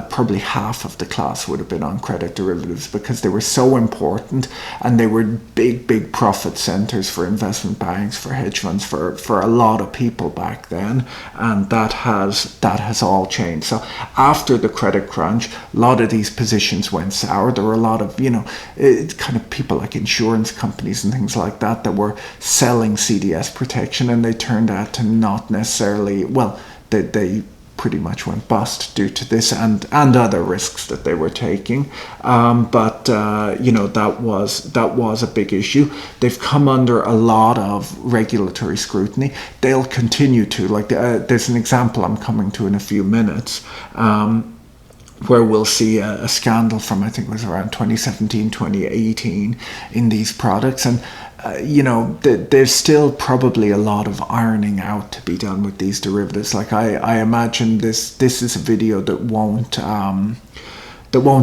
probably half of the class would have been on credit derivatives because they were so important, and they were big profit centers for investment banks, for hedge funds, for a lot of people back then. And that has all changed. So after the credit crunch, a lot of these positions went sour. There were a lot of kind of people like insurance companies and things like that were selling CDS protection, and they turned out to not necessarily, they pretty much went bust due to this and other risks that they were taking. That was a big issue. They've come under a lot of regulatory scrutiny. They'll continue to. There's an example I'm coming to in a few minutes, where we'll see a scandal from, I think it was around 2017, 2018 in these products. And, there's still probably a lot of ironing out to be done with these derivatives. I imagine this is a video that won't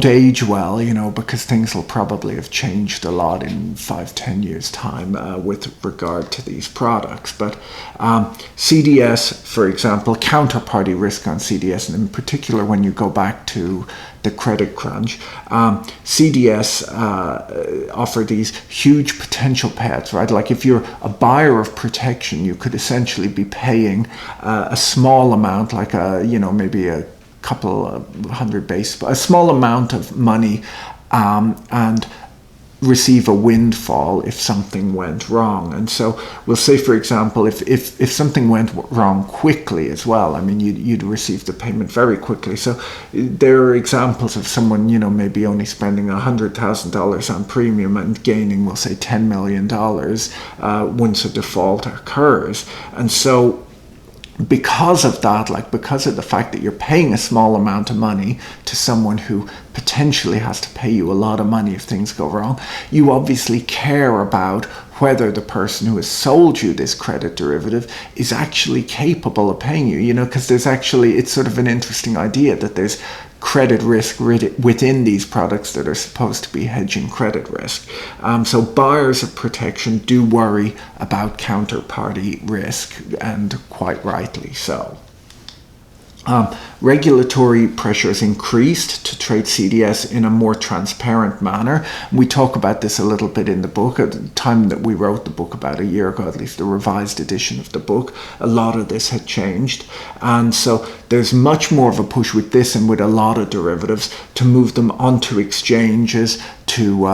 age well, because things will probably have changed a lot in 5-10 years time with regard to these products. But CDS, for example, counterparty risk on CDS, and in particular when you go back to the credit crunch, CDS offer these huge potential payouts, right? If you're a buyer of protection, you could essentially be paying a small amount, maybe a couple of hundred basis, a small amount of money, and receive a windfall if something went wrong. And so we'll say, for example, if something went wrong quickly as well, I mean, you'd receive the payment very quickly. So there are examples of someone, maybe only spending $100,000 on premium and gaining, we'll say, $10 million once a default occurs. And so because of that, because of the fact that you're paying a small amount of money to someone who potentially has to pay you a lot of money if things go wrong, you obviously care about whether the person who has sold you this credit derivative is actually capable of paying you, because there's actually, it's sort of an interesting idea that there's credit risk within these products that are supposed to be hedging credit risk. So buyers of protection do worry about counterparty risk, and quite rightly so. Regulatory pressures increased to trade CDS in a more transparent manner. We talk about this a little bit in the book. At the time that we wrote the book, about a year ago, at least the revised edition of the book, a lot of this had changed. And so there's much more of a push with this and with a lot of derivatives to move them onto exchanges, to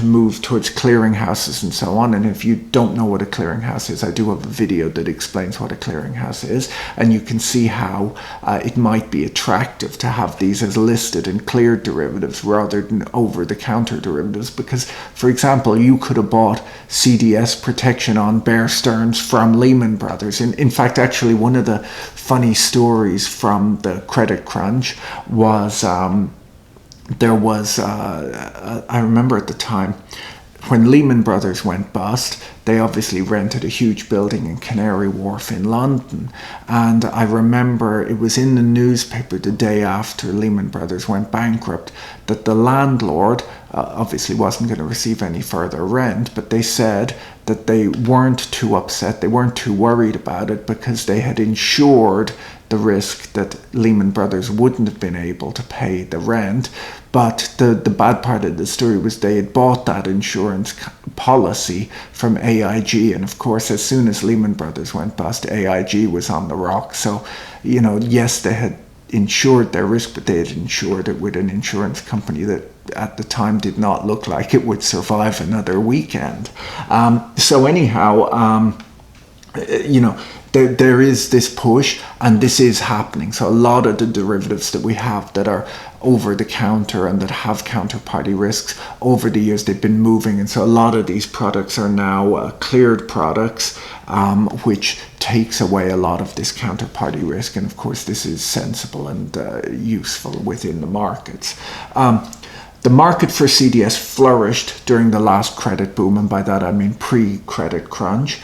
move towards clearinghouses and so on. And if you don't know what a clearinghouse is, I do have a video that explains what a clearinghouse is, and you can see how it might be attractive to have these as listed and cleared derivatives rather than over-the-counter derivatives. Because, for example, you could have bought CDS protection on Bear Stearns from Lehman Brothers. In fact, actually, one of the funny stories from the credit crunch was I remember at the time, when Lehman Brothers went bust, they obviously rented a huge building in Canary Wharf in London. And I remember it was in the newspaper the day after Lehman Brothers went bankrupt that the landlord obviously wasn't going to receive any further rent, but they said that they weren't too upset, they weren't too worried about it, because they had insured the risk that Lehman Brothers wouldn't have been able to pay the rent. But the bad part of the story was they had bought that insurance policy from AIG. And of course, as soon as Lehman Brothers went bust, AIG was on the rock. So, yes, they had insured their risk, but they had insured it with an insurance company that at the time did not look like it would survive another weekend. So anyhow, there is this push, and this is happening. So a lot of the derivatives that we have that are over the counter and that have counterparty risks, over the years they've been moving, and so a lot of these products are now cleared products, which takes away a lot of this counterparty risk. And of course this is sensible and useful within the markets. The market for CDS flourished during the last credit boom, and by that I mean pre-credit crunch,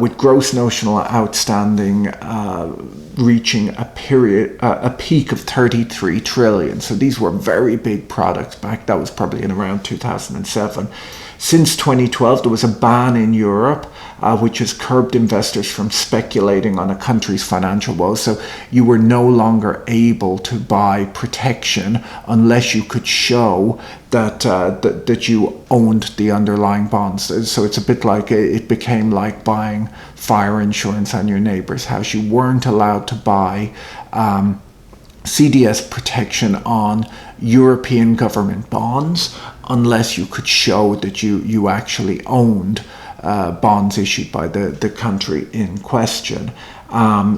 with gross notional outstanding reaching a peak of 33 trillion. So these were very big products back. That was probably in around 2007. Since 2012, there was a ban in Europe, which has curbed investors from speculating on a country's financial woes. So you were no longer able to buy protection unless you could show that you owned the underlying bonds. So it's a bit like, it became like buying fire insurance on your neighbor's house. You weren't allowed to buy CDS protection on European government bonds unless you could show that you actually owned bonds issued by the country in question.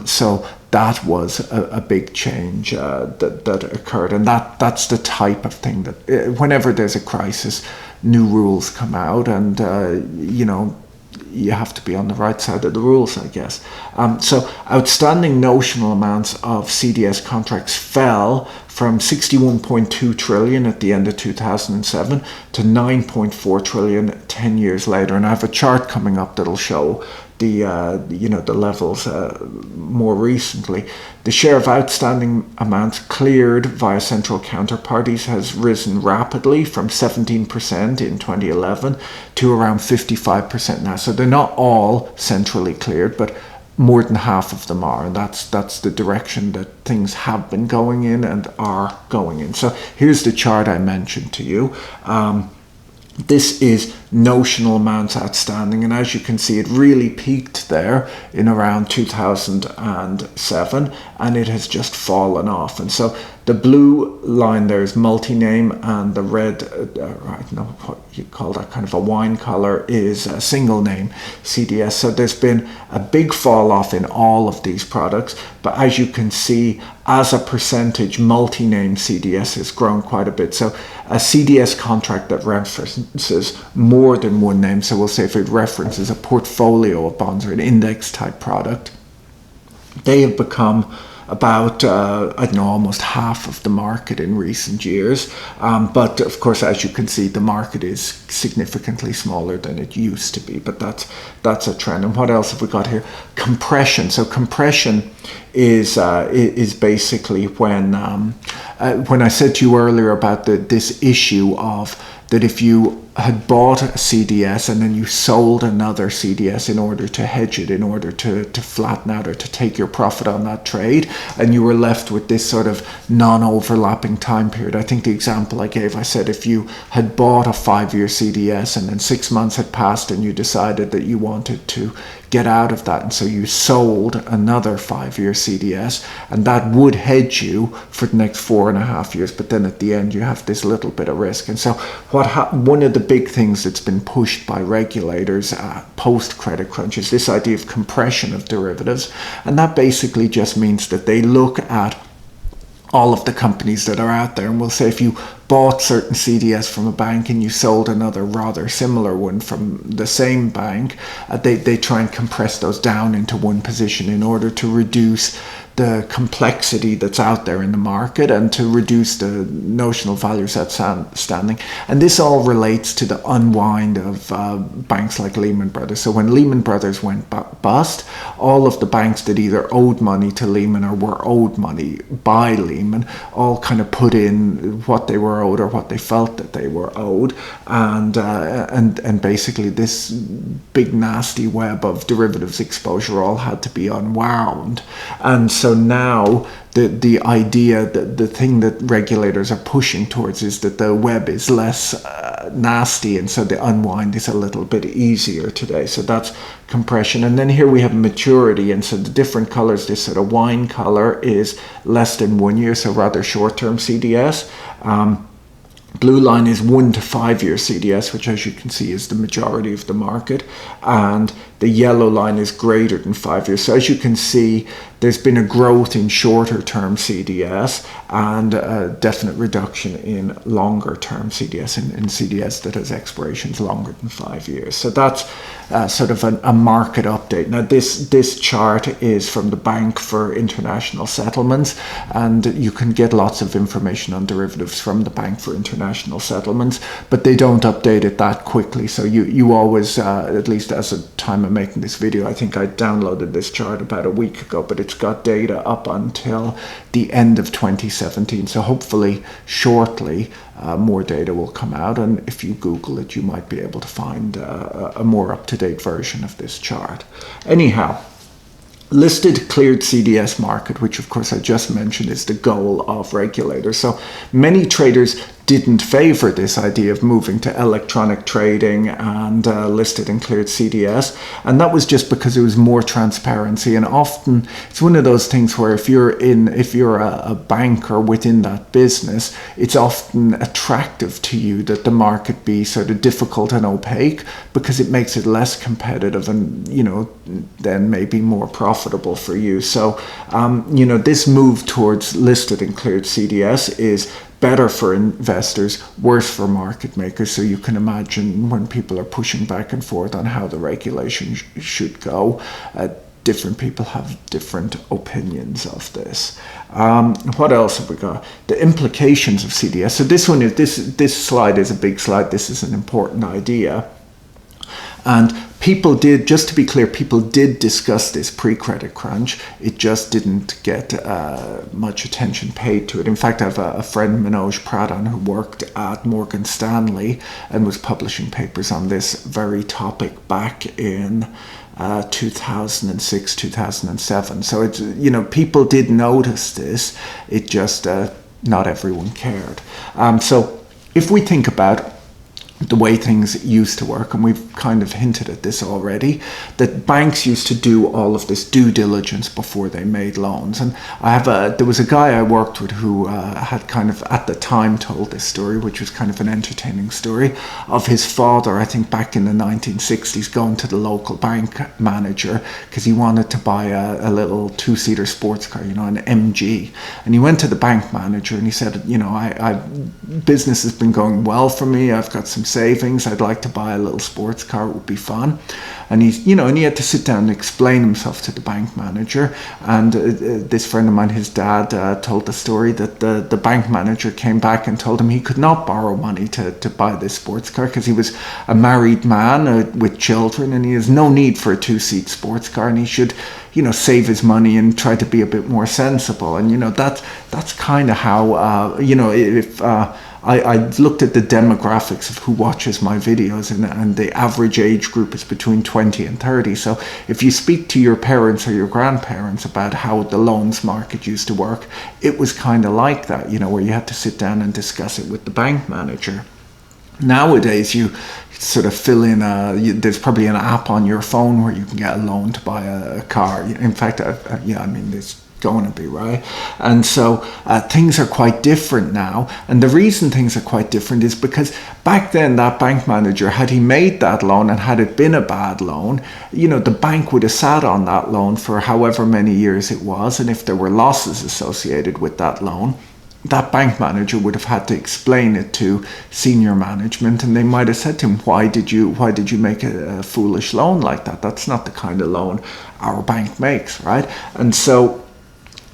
So that was a big change that occurred, and that's the type of thing that whenever there's a crisis, new rules come out, and you have to be on the right side of the rules, I guess. So outstanding notional amounts of CDS contracts fell from 61.2 trillion at the end of 2007 to 9.4 trillion 10 years later. And I have a chart coming up that'll show the levels more recently. The share of outstanding amounts cleared via central counterparties has risen rapidly from 17% in 2011 to around 55% now. So they're not all centrally cleared, but more than half of them are, and that's the direction that things have been going in and are going in. So here's the chart I mentioned to you. This is notional amounts outstanding. And as you can see, it really peaked there in around 2007, and it has just fallen off. And so the blue line there is multi-name, and the red, I don't know what you call that, kind of a wine color, is a single name CDS. So there's been a big fall off in all of these products, but as you can see, as a percentage, multi-name CDS has grown quite a bit. So a CDS contract that references more than one name, so we'll say if it references a portfolio of bonds or an index type product, they have become about, I don't know, almost half of the market in recent years. But of course, as you can see, the market is significantly smaller than it used to be, but that's a trend. And what else have we got here? Compression. So compression is basically when I said to you earlier about this issue of that if you had bought a CDS and then you sold another CDS in order to hedge it, in order to flatten out or to take your profit on that trade, and you were left with this sort of non-overlapping time period. I think the example I gave, I said if you had bought a 5-year CDS and then 6 months had passed and you decided that you wanted to get out of that, and so you sold another 5-year CDS, and that would hedge you for the next 4.5 years, but then at the end you have this little bit of risk. And so one of the big things that's been pushed by regulators post credit crunch is this idea of compression of derivatives, and that basically just means that they look at all of the companies that are out there, and we'll say if you bought certain CDS from a bank and you sold another rather similar one from the same bank, they try and compress those down into one position in order to reduce the complexity that's out there in the market and to reduce the notional values outstanding. And this all relates to the unwind of banks like Lehman Brothers. So when Lehman Brothers went bust, all of the banks that either owed money to Lehman or were owed money by Lehman all kind of put in what they were owed or what they felt that they were owed, and basically this big nasty web of derivatives exposure all had to be unwound. And so now the idea, that the thing that regulators are pushing towards is that the web is less nasty, and so the unwind is a little bit easier today. So that's compression. And then here we have maturity, and so the different colors, this sort of wine color is less than 1 year, so rather short-term CDS. Blue line is 1 to 5 year CDS, which as you can see is the majority of the market, and the yellow line is greater than 5 years. So as you can see, there's been a growth in shorter term CDS and a definite reduction in longer term CDS, in CDS that has expirations longer than 5 years. So that's sort of a market update. Now this chart is from the Bank for International Settlements, and you can get lots of information on derivatives from the Bank for International Settlements, but they don't update it that quickly. So you always, at least as a time of making this video, I think I downloaded this chart about a week ago, but it's got data up until the end of 2017. So hopefully shortly more data will come out, and if you Google it, you might be able to find a more up-to-date version of this chart. Anyhow, listed cleared CDS market, which of course I just mentioned is the goal of regulators. So many traders didn't favor this idea of moving to electronic trading and listed and cleared CDS, and that was just because it was more transparency. And often it's one of those things where if you're a banker within that business, it's often attractive to you that the market be sort of difficult and opaque, because it makes it less competitive and, you know, then maybe more profitable for you. So you know, this move towards listed and cleared CDS is better for investors, worse for market makers. So you can imagine when people are pushing back and forth on how the regulation should go, different people have different opinions of this. What else have we got? The implications of CDS. So this slide is a big slide. This is an important idea. And people did, just to be clear, people did discuss this pre-credit crunch. It just didn't get much attention paid to it. In fact, I have a friend, Manoj Pradhan, who worked at Morgan Stanley and was publishing papers on this very topic back in 2006, 2007. So it's, you know, people did notice this. It just, not everyone cared. So if we think about the way things used to work, and we've kind of hinted at this already, that banks used to do all of this due diligence before they made loans. And there was a guy I worked with who had kind of at the time told this story, which was kind of an entertaining story, of his father, I think back in the 1960s, going to the local bank manager because he wanted to buy a little two-seater sports car, an MG. And he went to the bank manager and he said, business has been going well for me. I've got some savings. I'd like to buy a little sports car. It would be fun. And he had to sit down and explain himself to the bank manager. And this friend of mine, his dad, told the story that the bank manager came back and told him he could not borrow money to buy this sports car because he was a married man with children, and he has no need for a two-seat sports car, and he should save his money and try to be a bit more sensible. And that's kind of how if I looked at the demographics of who watches my videos, and the average age group is between 20 and 30. So if you speak to your parents or your grandparents about how the loans market used to work, it was kind of like that, where you had to sit down and discuss it with the bank manager. Nowadays, you sort of fill in there's probably an app on your phone where you can get a loan to buy a car. In fact, there's going to be, right? And so things are quite different now. And the reason things are quite different is because back then that bank manager, had he made that loan and had it been a bad loan, the bank would have sat on that loan for however many years it was. And if there were losses associated with that loan, that bank manager would have had to explain it to senior management, and they might have said to him, why did you make a foolish loan like that? That's not the kind of loan our bank makes, right? And so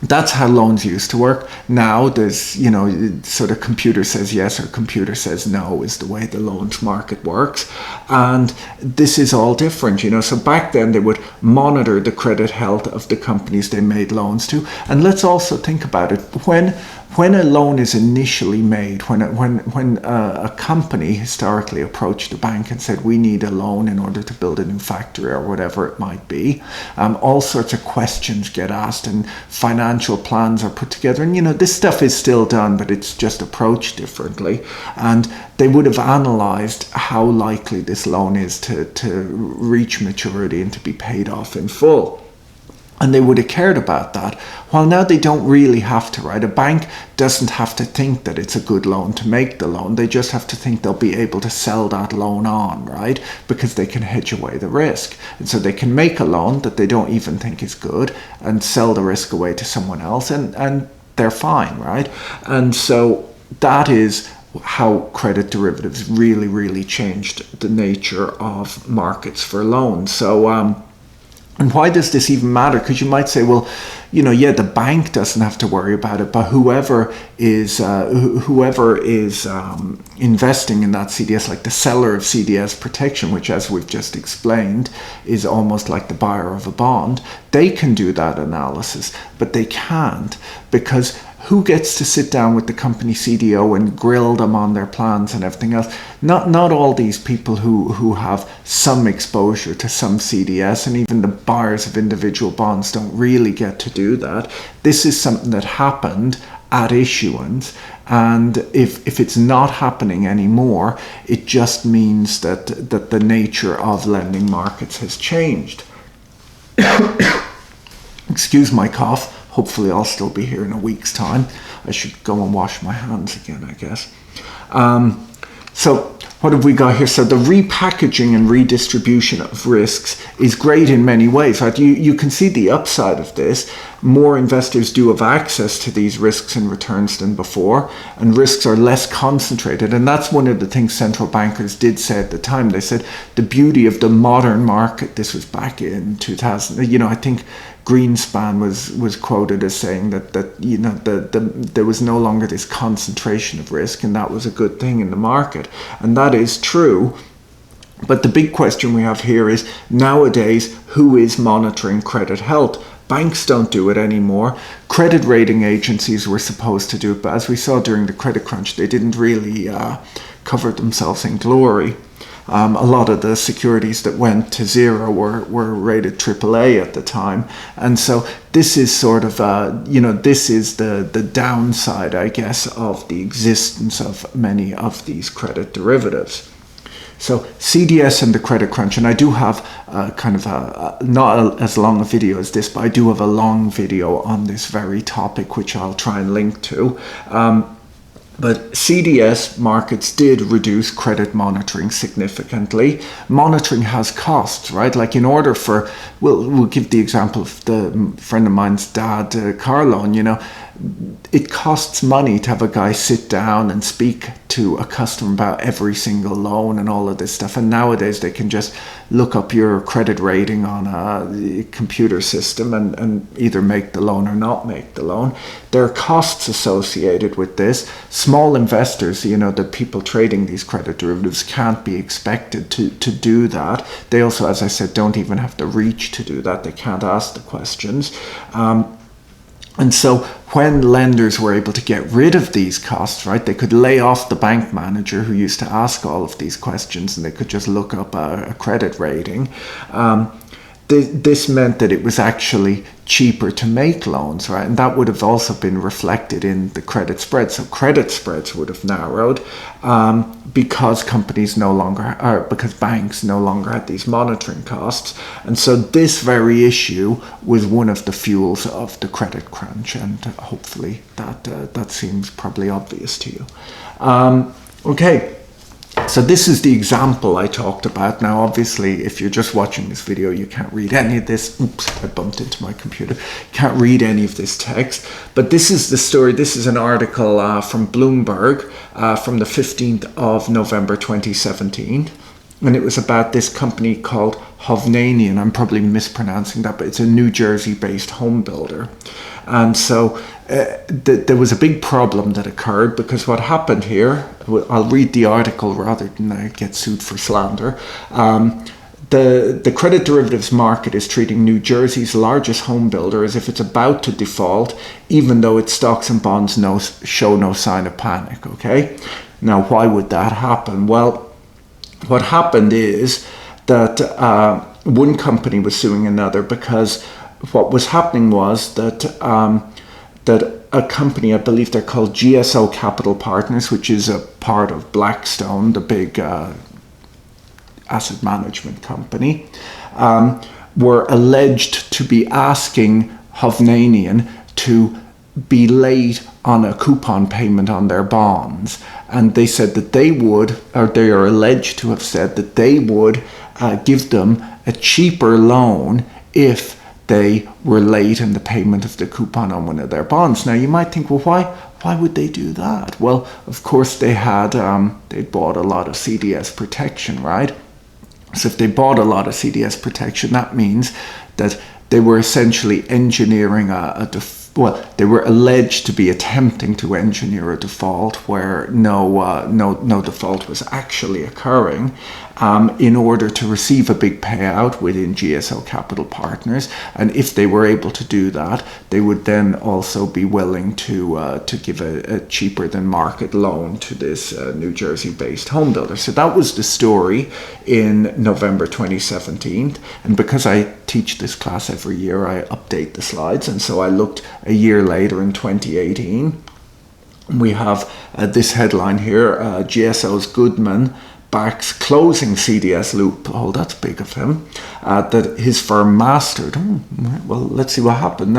that's how loans used to work. Now there's, sort of computer says yes or computer says no is the way the loans market works. And this is all different, So back then they would monitor the credit health of the companies they made loans to. And let's also think about it. When a loan is initially made, when a company historically approached the bank and said, we need a loan in order to build a new factory or whatever it might be, all sorts of questions get asked and financial plans are put together. And, this stuff is still done, but it's just approached differently. And they would have analyzed how likely this loan is to reach maturity and to be paid off in full. And they would have cared about that. While now they don't really have to, right? A bank doesn't have to think that it's a good loan to make the loan. They just have to think they'll be able to sell that loan on, right? Because they can hedge away the risk. And so they can make a loan that they don't even think is good and sell the risk away to someone else, and they're fine, right? And so that is how credit derivatives really, really changed the nature of markets for loans. So, and why does this even matter? Because you might say, well, the bank doesn't have to worry about it, but whoever is investing in that CDS, like the seller of CDS protection, which, as we've just explained, is almost like the buyer of a bond, they can do that analysis, but they can't, because who gets to sit down with the company CDO and grill them on their plans and everything else? Not all these people who have some exposure to some CDS, and even the buyers of individual bonds don't really get to do that. This is something that happened at issuance, and if it's not happening anymore, it just means that the nature of lending markets has changed. Excuse my cough. Hopefully I'll still be here in a week's time. I should go and wash my hands again, I guess. So what have we got here? So the repackaging and redistribution of risks is great in many ways, right? You can see the upside of this. More investors do have access to these risks and returns than before, and risks are less concentrated. And that's one of the things central bankers did say at the time. They said the beauty of the modern market, this was back in 2000, I think Greenspan was quoted as saying that there was no longer this concentration of risk, and that was a good thing in the market. And that is true. But the big question we have here is, nowadays, who is monitoring credit health? Banks don't do it anymore. Credit rating agencies were supposed to do it, but as we saw during the credit crunch, they didn't really cover themselves in glory. A lot of the securities that went to zero were rated AAA at the time. And so this is sort of, this is the downside, I guess, of the existence of many of these credit derivatives. So CDS and the credit crunch, and I do have not as long a video as this, but I do have a long video on this very topic, which I'll try and link to. But CDS markets did reduce credit monitoring significantly. Monitoring has costs, right? Like in order for, we'll give the example of the friend of mine's dad, car loan, you know, it costs money to have a guy sit down and speak to a customer about every single loan and all of this stuff. And nowadays they can just look up your credit rating on a computer system and either make the loan or not make the loan. There are costs associated with this. Small investors, you know, the people trading these credit derivatives can't be expected to do that. They also, as I said, don't even have the reach to do that. They can't ask the questions. And so when lenders were able to get rid of these costs, right, they could lay off the bank manager who used to ask all of these questions, and they could just look up a credit rating. This meant that it was actually cheaper to make loans, right? And that would have also been reflected in the credit spread. So credit spreads would have narrowed because because banks no longer had these monitoring costs. And so this very issue was one of the fuels of the credit crunch. And hopefully that seems probably obvious to you. Okay. So this is the example I talked about. Now, obviously, if you're just watching this video, you can't read any of this. Oops, I bumped into my computer. Can't read any of this text. But this is the story. This is an article from Bloomberg from the 15th of November 2017. And it was about this company called Hovnanian. I'm probably mispronouncing that, but it's a New Jersey-based home builder. And so there was a big problem that occurred because what happened here, I'll read the article rather than I get sued for slander. The credit derivatives market is treating New Jersey's largest home builder as if it's about to default, even though its stocks and bonds show no sign of panic, okay? Now, why would that happen? Well, what happened is that one company was suing another because what was happening was that that a company, I believe they're called GSO Capital Partners, which is a part of Blackstone, the big asset management company, were alleged to be asking Hovnanian to be late on a coupon payment on their bonds. And they said that they would, or they are alleged to have said that they would give them a cheaper loan if they were late in the payment of the coupon on one of their bonds. Now you might think, well, why would they do that? Well, of course they had they bought a lot of CDS protection, right? So if they bought a lot of CDS protection, that means that they were essentially engineering they were alleged to be attempting to engineer a default where no default was actually occurring, in order to receive a big payout within GSO Capital Partners. And if they were able to do that, they would then also be willing to give a cheaper than market loan to this New Jersey-based home builder. So that was the story in November 2017. And because I teach this class every year, I update the slides. And so I looked a year later in 2018. We have this headline here, GSO's Goodman backs closing CDS loophole, that's big of him, that his firm mastered. Well, let's see what happened.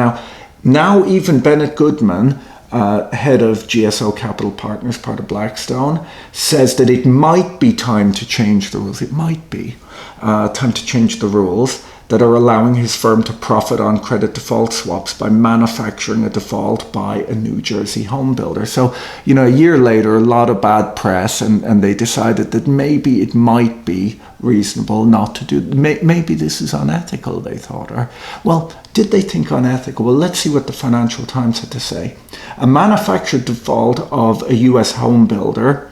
Now even Bennett Goodman, head of GSO Capital Partners, part of Blackstone, says that it might be time to change the rules. It might be time to change the rules that are allowing his firm to profit on credit default swaps by manufacturing a default by a New Jersey home builder. So, you know, a year later, a lot of bad press, and they decided that maybe it might be reasonable not to do, maybe this is unethical, they thought. Or, well, did they think unethical? Well, let's see what the Financial Times had to say. A manufactured default of a US home builder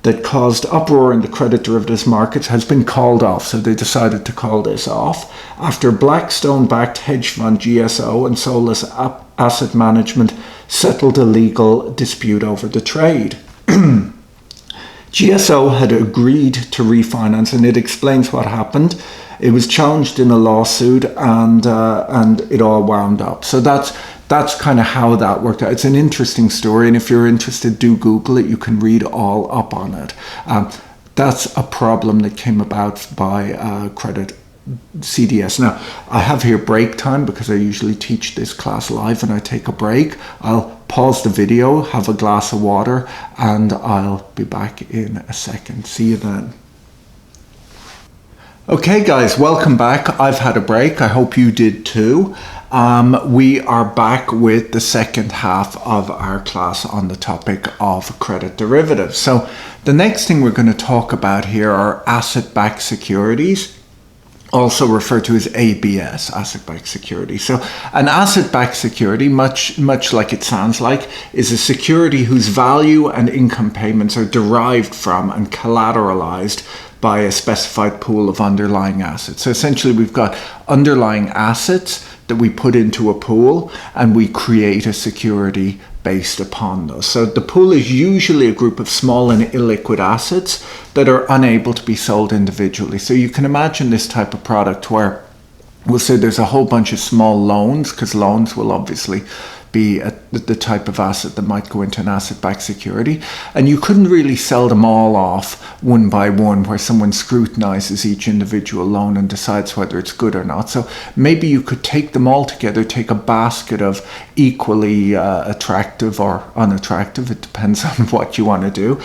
that caused uproar in the credit derivatives markets has been called off. So they decided to call this off after Blackstone-backed hedge fund GSO and Solus Asset Management settled a legal dispute over the trade. GSO had agreed to refinance, and it explains what happened. It was challenged in a lawsuit, and it all wound up. So that's kind of how that worked out. It's an interesting story, and if you're interested, do Google it. You can read all up on it. that's a problem that came about by credit CDS. Now, I have here break time because I usually teach this class live and I take a break. I'll pause the video, have a glass of water, and I'll be back in a second. See you then. Okay guys, welcome back. I've had a break. I hope you did too. We are back with the second half of our class on the topic of credit derivatives. So the next thing we're going to talk about here are asset-backed securities, also referred to as ABS, asset-backed security. So an asset-backed security, much like it sounds like, is a security whose value and income payments are derived from and collateralized by a specified pool of underlying assets. So essentially we've got underlying assets that we put into a pool and we create a security based upon those. So the pool is usually a group of small and illiquid assets that are unable to be sold individually. So you can imagine this type of product where we'll say there's a whole bunch of small loans, because loans will obviously be the type of asset that might go into an asset-backed security, and you couldn't really sell them all off one by one where someone scrutinizes each individual loan and decides whether it's good or not. So maybe you could take them all together, take a basket of equally attractive or unattractive, it depends on what you want to do,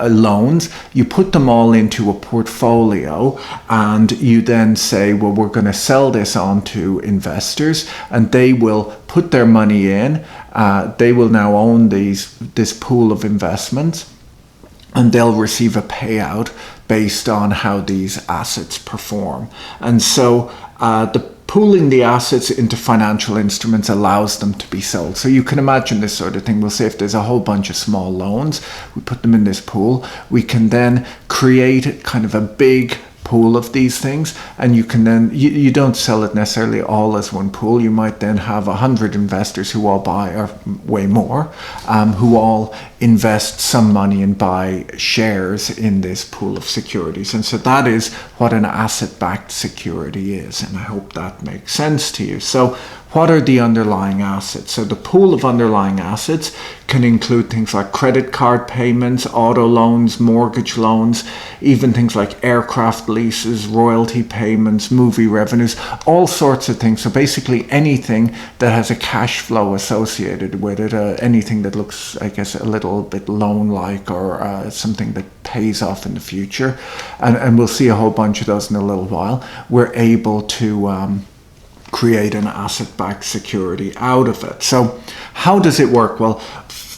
loans. You put them all into a portfolio and you then say, well, we're going to sell this on to investors and they will put their money in. They will now own this pool of investments and they'll receive a payout based on how these assets perform. And so the pooling the assets into financial instruments allows them to be sold. So you can imagine this sort of thing. We'll say if there's a whole bunch of small loans, we put them in this pool, we can then create kind of a big pool of these things, and you can then you don't sell it necessarily all as one pool. You might then have 100 investors who all buy, or way more, who all invest some money and buy shares in this pool of securities. And so that is what an asset-backed security is, and I hope that makes sense to you. So what are the underlying assets? So the pool of underlying assets can include things like credit card payments, auto loans, mortgage loans, even things like aircraft leases, royalty payments, movie revenues, all sorts of things. So basically anything that has a cash flow associated with it, anything that looks, I guess, a little bit loan-like, or something that pays off in the future. And we'll see a whole bunch of those in a little while. We're able to create an asset-backed security out of it. So how does it work? Well,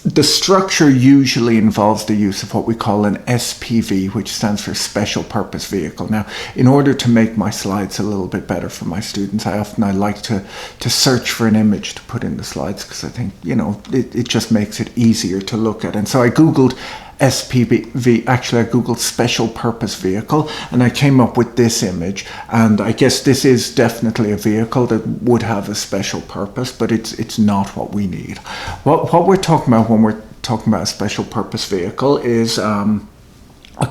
the structure usually involves the use of what we call an SPV, which stands for Special Purpose Vehicle. Now, in order to make my slides a little bit better for my students, I like to search for an image to put in the slides, because I think, it just makes it easier to look at. And so I Googled SPV, actually I Googled Special Purpose Vehicle, and I came up with this image. And I guess this is definitely a vehicle that would have a special purpose, but it's not what we need. What we're talking about when we're talking about a special purpose vehicle is a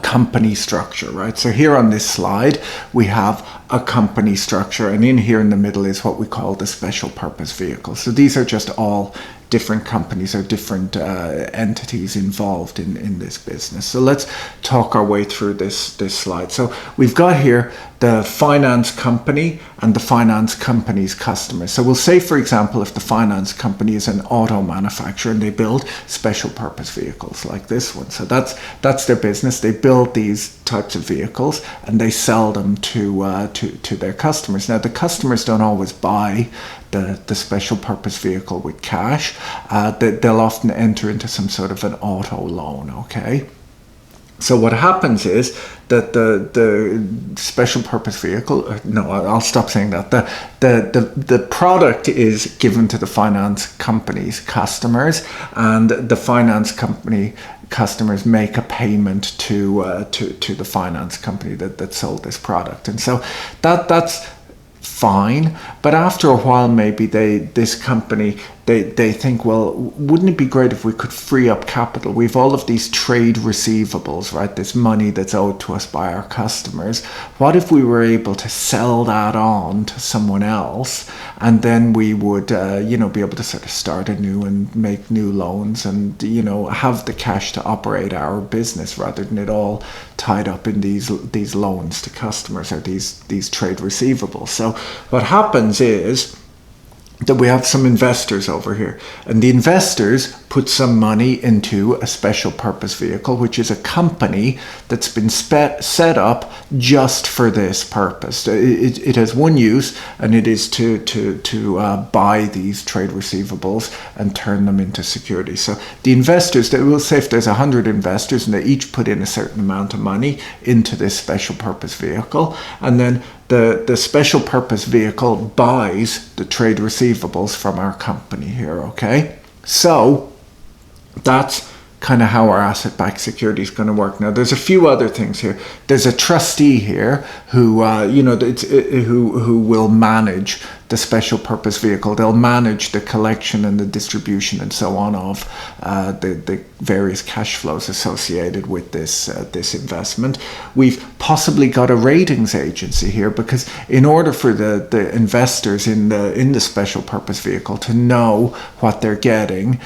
company structure, right? So here on this slide, we have a company structure, and in here in the middle is what we call the special purpose vehicle. So these are just all different companies or different entities involved in this business. So let's talk our way through this slide. So we've got here the finance company and the finance company's customers. So we'll say, for example, if the finance company is an auto manufacturer and they build special purpose vehicles like this one. So that's their business. They build these types of vehicles and they sell them to their customers. Now, the customers don't always buy the special purpose vehicle with cash. They'll often enter into some sort of an auto loan, okay? So what happens is that the special purpose vehicle, no, I'll stop saying that. The product is given to the finance company's customers, and the finance company customers make a payment to the finance company that sold this product. And so that's fine, but after a while maybe this company they think, well, wouldn't it be great if we could free up capital? We've all of these trade receivables, right? This money that's owed to us by our customers. What if we were able to sell that on to someone else, and then we would, be able to sort of start anew and make new loans and, have the cash to operate our business rather than it all tied up in these loans to customers or these trade receivables. So what happens is that we have some investors over here, and the investors put some money into a special purpose vehicle, which is a company that's been set up just for this purpose. It has one use, and it is to buy these trade receivables and turn them into securities. So the investors, we'll say if there's 100 investors and they each put in a certain amount of money into this special purpose vehicle, and then the special purpose vehicle buys the trade receivables from our company here, okay? So that's kind of how our asset-backed security is going to work. Now, there's a few other things here. There's a trustee here who, who will manage the special purpose vehicle. They'll manage the collection and the distribution and so on of the various cash flows associated with this investment. We've possibly got a ratings agency here, because in order for the investors in the special purpose vehicle to know what they're getting,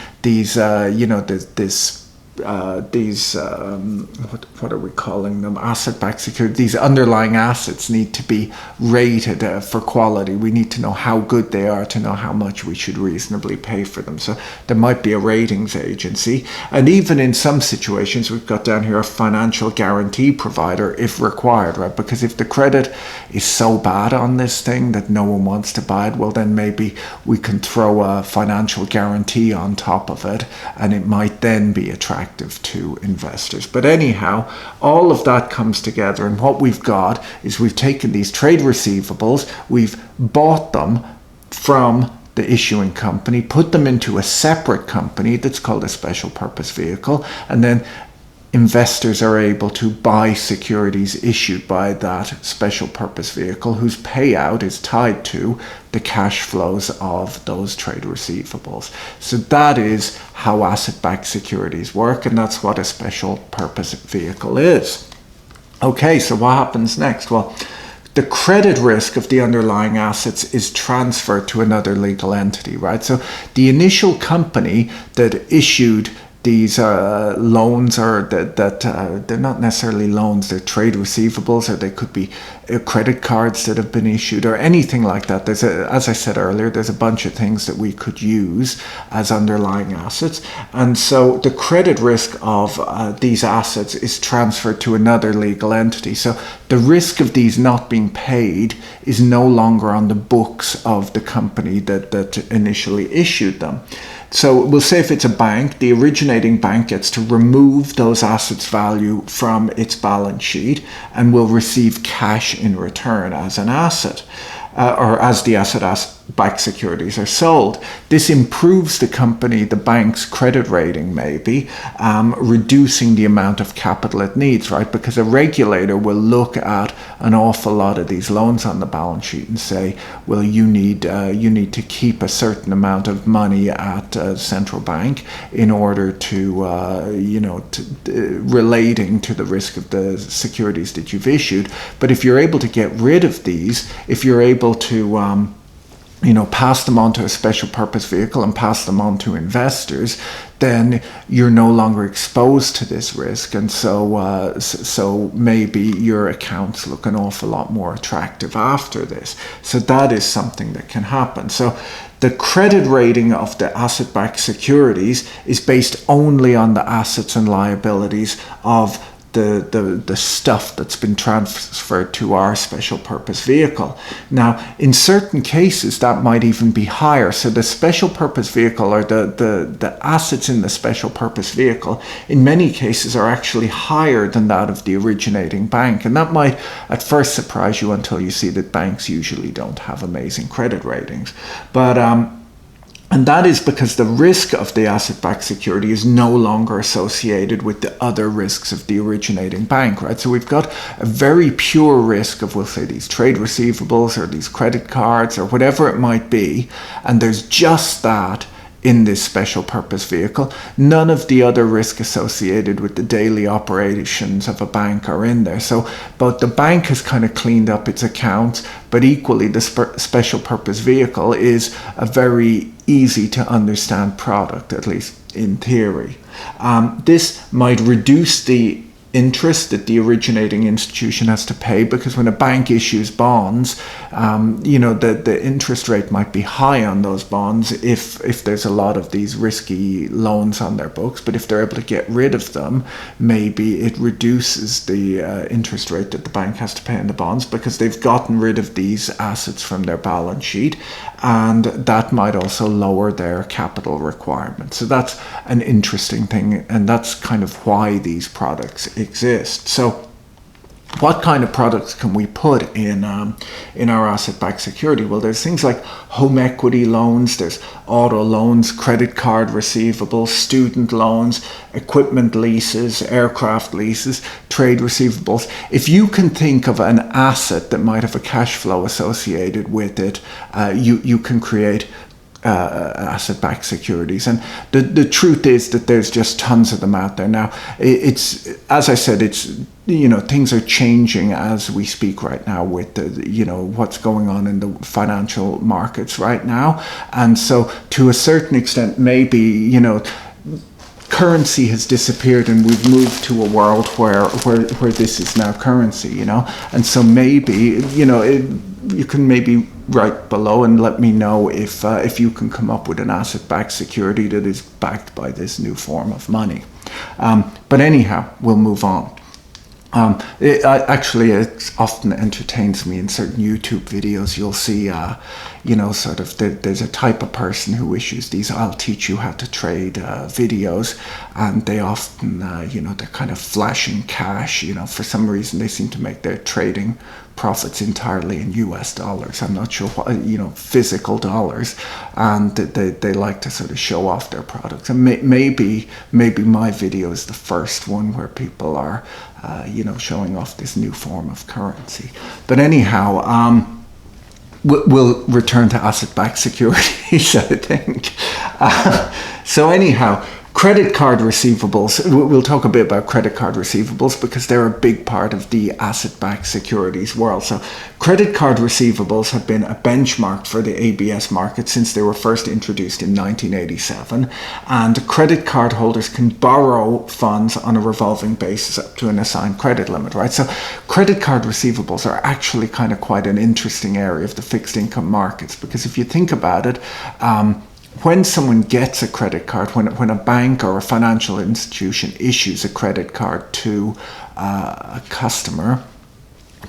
what are we calling them? Asset-backed security. These underlying assets need to be rated for quality. We need to know how good they are to know how much we should reasonably pay for them. So there might be a ratings agency. And even in some situations, we've got down here a financial guarantee provider if required, right? Because if the credit is so bad on this thing that no one wants to buy it, well, then maybe we can throw a financial guarantee on top of it, and it might then be attractive to investors. But anyhow, all of that comes together, and what we've got is we've taken these trade receivables, we've bought them from the issuing company, put them into a separate company that's called a special purpose vehicle, and then investors are able to buy securities issued by that special purpose vehicle, whose payout is tied to the cash flows of those trade receivables. So that is how asset-backed securities work, and that's what a special purpose vehicle is. Okay, so what happens next? Well, the credit risk of the underlying assets is transferred to another legal entity, right? So the initial company that issued these loans, or that they're not necessarily loans, they're trade receivables, or they could be credit cards that have been issued, or anything like that. As I said earlier, there's a bunch of things that we could use as underlying assets, and so the credit risk of these assets is transferred to another legal entity. So the risk of these not being paid is no longer on the books of the company that initially issued them. So we'll say if it's a bank, the originating bank gets to remove those assets' value from its balance sheet and will receive cash in return as an asset, or as the asset-backed securities are sold. This improves the company, the bank's credit rating maybe, reducing the amount of capital it needs, right? Because a regulator will look at an awful lot of these loans on the balance sheet and say, well, you need to keep a certain amount of money at a central bank in order to, relating to the risk of the securities that you've issued. But if you're able to get rid of these, if you're able to pass them on to a special purpose vehicle and pass them on to investors, then you're no longer exposed to this risk, and so maybe your accounts look an awful lot more attractive after this. So that is something that can happen. So the credit rating of the asset-backed securities is based only on the assets and liabilities of the stuff that's been transferred to our special purpose vehicle. Now, in certain cases, that might even be higher. So the special purpose vehicle, or the assets in the special purpose vehicle, in many cases are actually higher than that of the originating bank. And that might at first surprise you until you see that banks usually don't have amazing credit ratings. And that is because the risk of the asset-backed security is no longer associated with the other risks of the originating bank, right? So we've got a very pure risk of, we'll say, these trade receivables or these credit cards or whatever it might be, and there's just that in this special purpose vehicle. None of the other risk associated with the daily operations of a bank are in there. So both the bank has kind of cleaned up its accounts, but equally the special purpose vehicle is a very easy to understand product, at least in theory. This might reduce the interest that the originating institution has to pay, because when a bank issues bonds, the interest rate might be high on those bonds if there's a lot of these risky loans on their books. But if they're able to get rid of them, maybe it reduces the interest rate that the bank has to pay on the bonds, because they've gotten rid of these assets from their balance sheet, and that might also lower their capital requirements. So that's an interesting thing, and that's kind of why these products exist. So what kind of products can we put in our asset-backed security? Well, there's things like home equity loans, there's auto loans, credit card receivables, student loans, equipment leases, aircraft leases, trade receivables. If you can think of an asset that might have a cash flow associated with it, you can create asset-backed securities. And the truth is that there's just tons of them out there now. It's, as I said, it's, things are changing as we speak right now with what's going on in the financial markets right now. And so to a certain extent, maybe, currency has disappeared and we've moved to a world where this is now currency, and so maybe, you can maybe write below and let me know if you can come up with an asset-backed security that is backed by this new form of money. But anyhow, we'll move on. It often entertains me in certain YouTube videos. You'll see, there's a type of person who issues these "I'll teach you how to trade" videos, and they often, they're kind of flashing cash. For some reason, they seem to make their trading profits entirely in US dollars. I'm not sure what, physical dollars, and they like to sort of show off their products. And maybe my video is the first one where people are, showing off this new form of currency. But anyhow, we'll return to asset-backed securities, I think. So anyhow, credit card receivables. We'll talk a bit about credit card receivables because they're a big part of the asset-backed securities world. So credit card receivables have been a benchmark for the ABS market since they were first introduced in 1987. And credit card holders can borrow funds on a revolving basis up to an assigned credit limit, right? So credit card receivables are actually kind of quite an interesting area of the fixed income markets, because if you think about it, when someone gets a credit card, when a bank or a financial institution issues a credit card to a customer,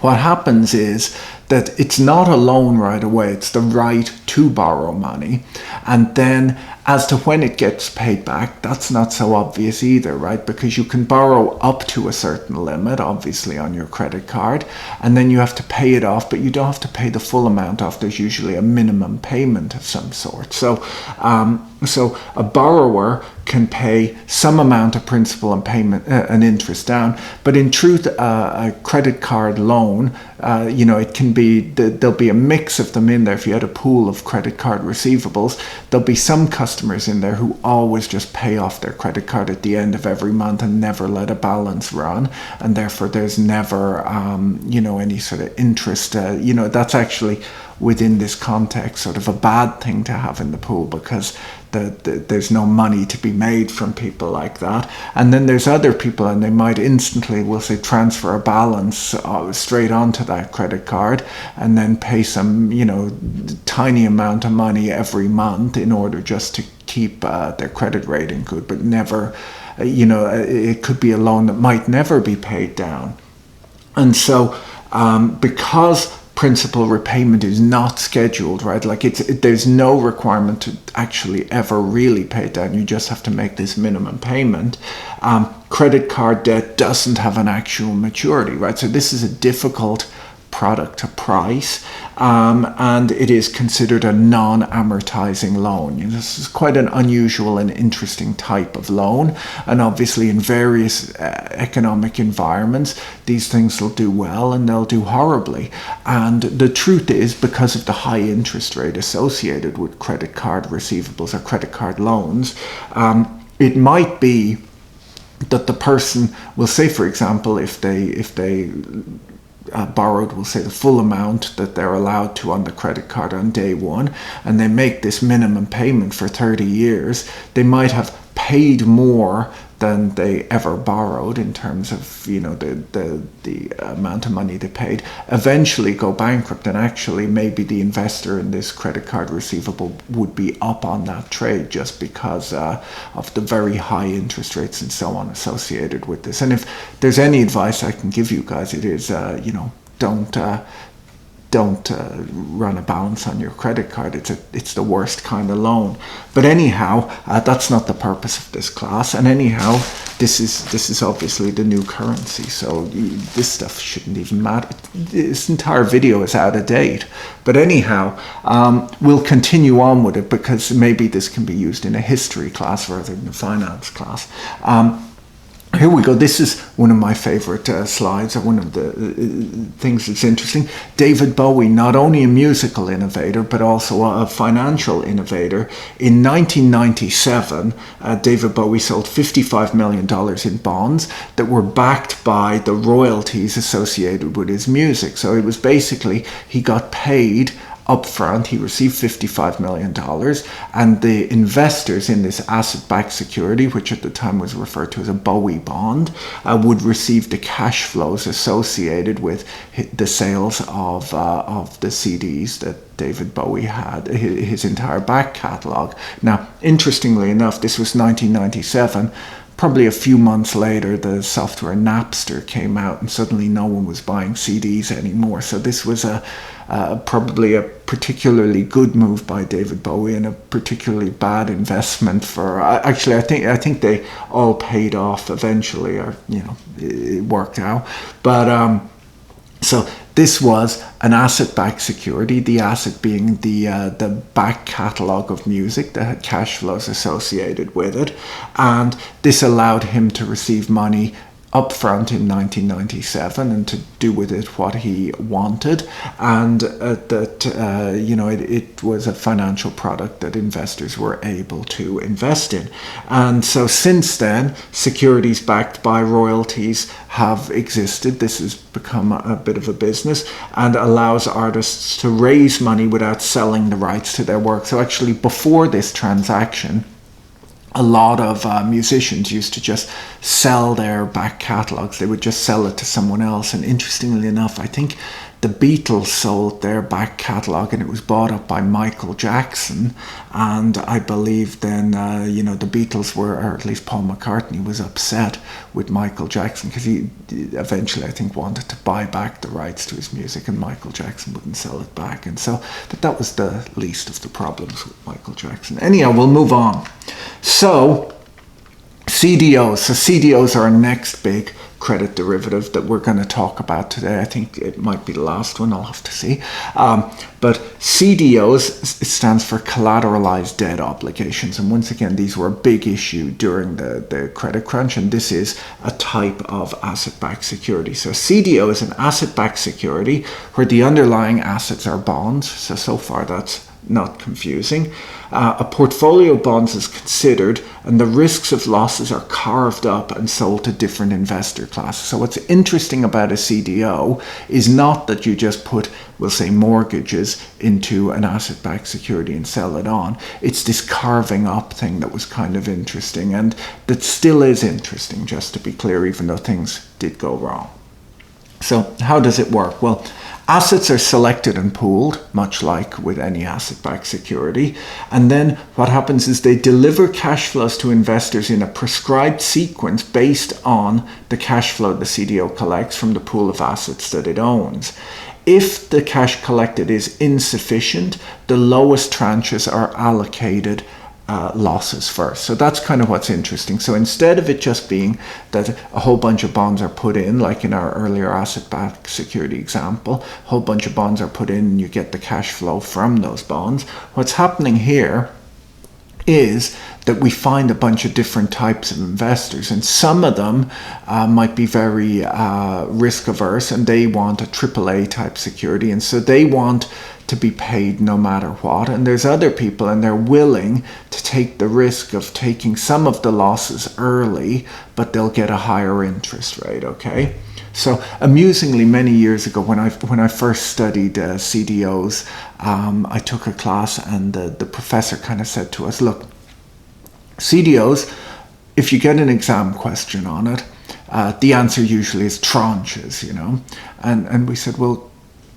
what happens is that it's not a loan right away, it's the right to borrow money. And then as to when it gets paid back, that's not so obvious either, right? Because you can borrow up to a certain limit, obviously, on your credit card, and then you have to pay it off, but you don't have to pay the full amount off. There's usually a minimum payment of some sort. So a borrower can pay some amount of principal and payment and interest down, but in truth, a credit card loan, it can be, there'll be a mix of them in there. If you had a pool of credit card receivables, there'll be some customers in there who always just pay off their credit card at the end of every month and never let a balance run, and therefore there's never any sort of interest. That's actually, within this context, sort of a bad thing to have in the pool, because there's no money to be made from people like that. And then there's other people, and they might instantly, we'll say, transfer a balance straight onto that credit card and then pay some, tiny amount of money every month in order just to keep their credit rating good, but never, it could be a loan that might never be paid down. And so because principal repayment is not scheduled, right? Like there's no requirement to actually ever really pay it down. You just have to make this minimum payment. Credit card debt doesn't have an actual maturity, right? So this is a difficult product, a price, and it is considered a non-amortizing loan. This is quite an unusual and interesting type of loan, and obviously in various economic environments, these things will do well and they'll do horribly. And the truth is, because of the high interest rate associated with credit card receivables or credit card loans, it might be that the person will say, for example, if they borrowed, we'll say, the full amount that they're allowed to on the credit card on day one, and they make this minimum payment for 30 years, they might have paid more than they ever borrowed in terms of, you know, the amount of money they paid, eventually go bankrupt, and actually maybe the investor in this credit card receivable would be up on that trade just because of the very high interest rates and so on associated with this. And if there's any advice I can give you guys, it is, you know, don't run a balance on your credit card. It's the worst kind of loan. But anyhow, that's not the purpose of this class. And anyhow, this is obviously the new currency. So this stuff shouldn't even matter. This entire video is out of date. But anyhow, we'll continue on with it because maybe this can be used in a history class rather than a finance class. Here we go. This is one of my favorite slides, or one of the things that's interesting. David Bowie, not only a musical innovator, but also a financial innovator. In 1997, David Bowie sold $55 million in bonds that were backed by the royalties associated with his music. So it was basically, he got paid up front. He received $55 million, and the investors in this asset-backed security, which at the time was referred to as a Bowie bond, would receive the cash flows associated with the sales of the CDs that David Bowie had, his entire back catalogue. Now, interestingly enough, this was 1997. Probably a few months later, the software Napster came out, and suddenly no one was buying CDs anymore. So this was probably a particularly good move by David Bowie and a particularly bad investment for. Actually, I think they all paid off eventually, or you know, it worked out. But so this was an asset-backed security, the asset being the back catalogue of music that had cash flows associated with it. And this allowed him to receive money up front in 1997 and to do with it what he wanted, and you know, it was a financial product that investors were able to invest in. And so since then, securities backed by royalties have existed. This has become a bit of a business and allows artists to raise money without selling the rights to their work. So actually, before this transaction, a lot of musicians used to just sell their back catalogues. They would just sell it to someone else. And interestingly enough, I think the Beatles sold their back catalogue and it was bought up by Michael Jackson. And I believe then, you know, the Beatles were, or at least Paul McCartney was upset with Michael Jackson because he eventually, I think, wanted to buy back the rights to his music, and Michael Jackson wouldn't sell it back. And so, but that was the least of the problems with Michael Jackson. Anyhow, we'll move on. So, CDOs. So CDOs are our next big credit derivative that we're going to talk about today. I think it might be the last one, I'll have to see. But CDOs, it stands for collateralized debt obligations. And once again, these were a big issue during the credit crunch, and this is a type of asset-backed security. So CDO is an asset-backed security where the underlying assets are bonds. So far that's not confusing. A portfolio of bonds is considered, and the risks of losses are carved up and sold to different investor classes. So what's interesting about a CDO is not that you just put, we'll say, mortgages into an asset-backed security and sell it on. It's this carving up thing that was kind of interesting, and that still is interesting, just to be clear, even though things did go wrong. So how does it work? Well, assets are selected and pooled, much like with any asset-backed security. And then what happens is they deliver cash flows to investors in a prescribed sequence based on the cash flow the CDO collects from the pool of assets that it owns. If the cash collected is insufficient, the lowest tranches are allocated losses first. So that's kind of what's interesting. So instead of it just being that a whole bunch of bonds are put in, like in our earlier asset-backed security example, a whole bunch of bonds are put in and you get the cash flow from those bonds, what's happening here is that we find a bunch of different types of investors, and some of them might be very risk averse and they want a AAA type security, and so they want to be paid no matter what. And there's other people and they're willing to take the risk of taking some of the losses early, but they'll get a higher interest rate, okay? So amusingly, many years ago when I first studied CDOs, I took a class and the professor kind of said to us, look, CDOs, if you get an exam question on it, the answer usually is tranches, you know. And we said, well,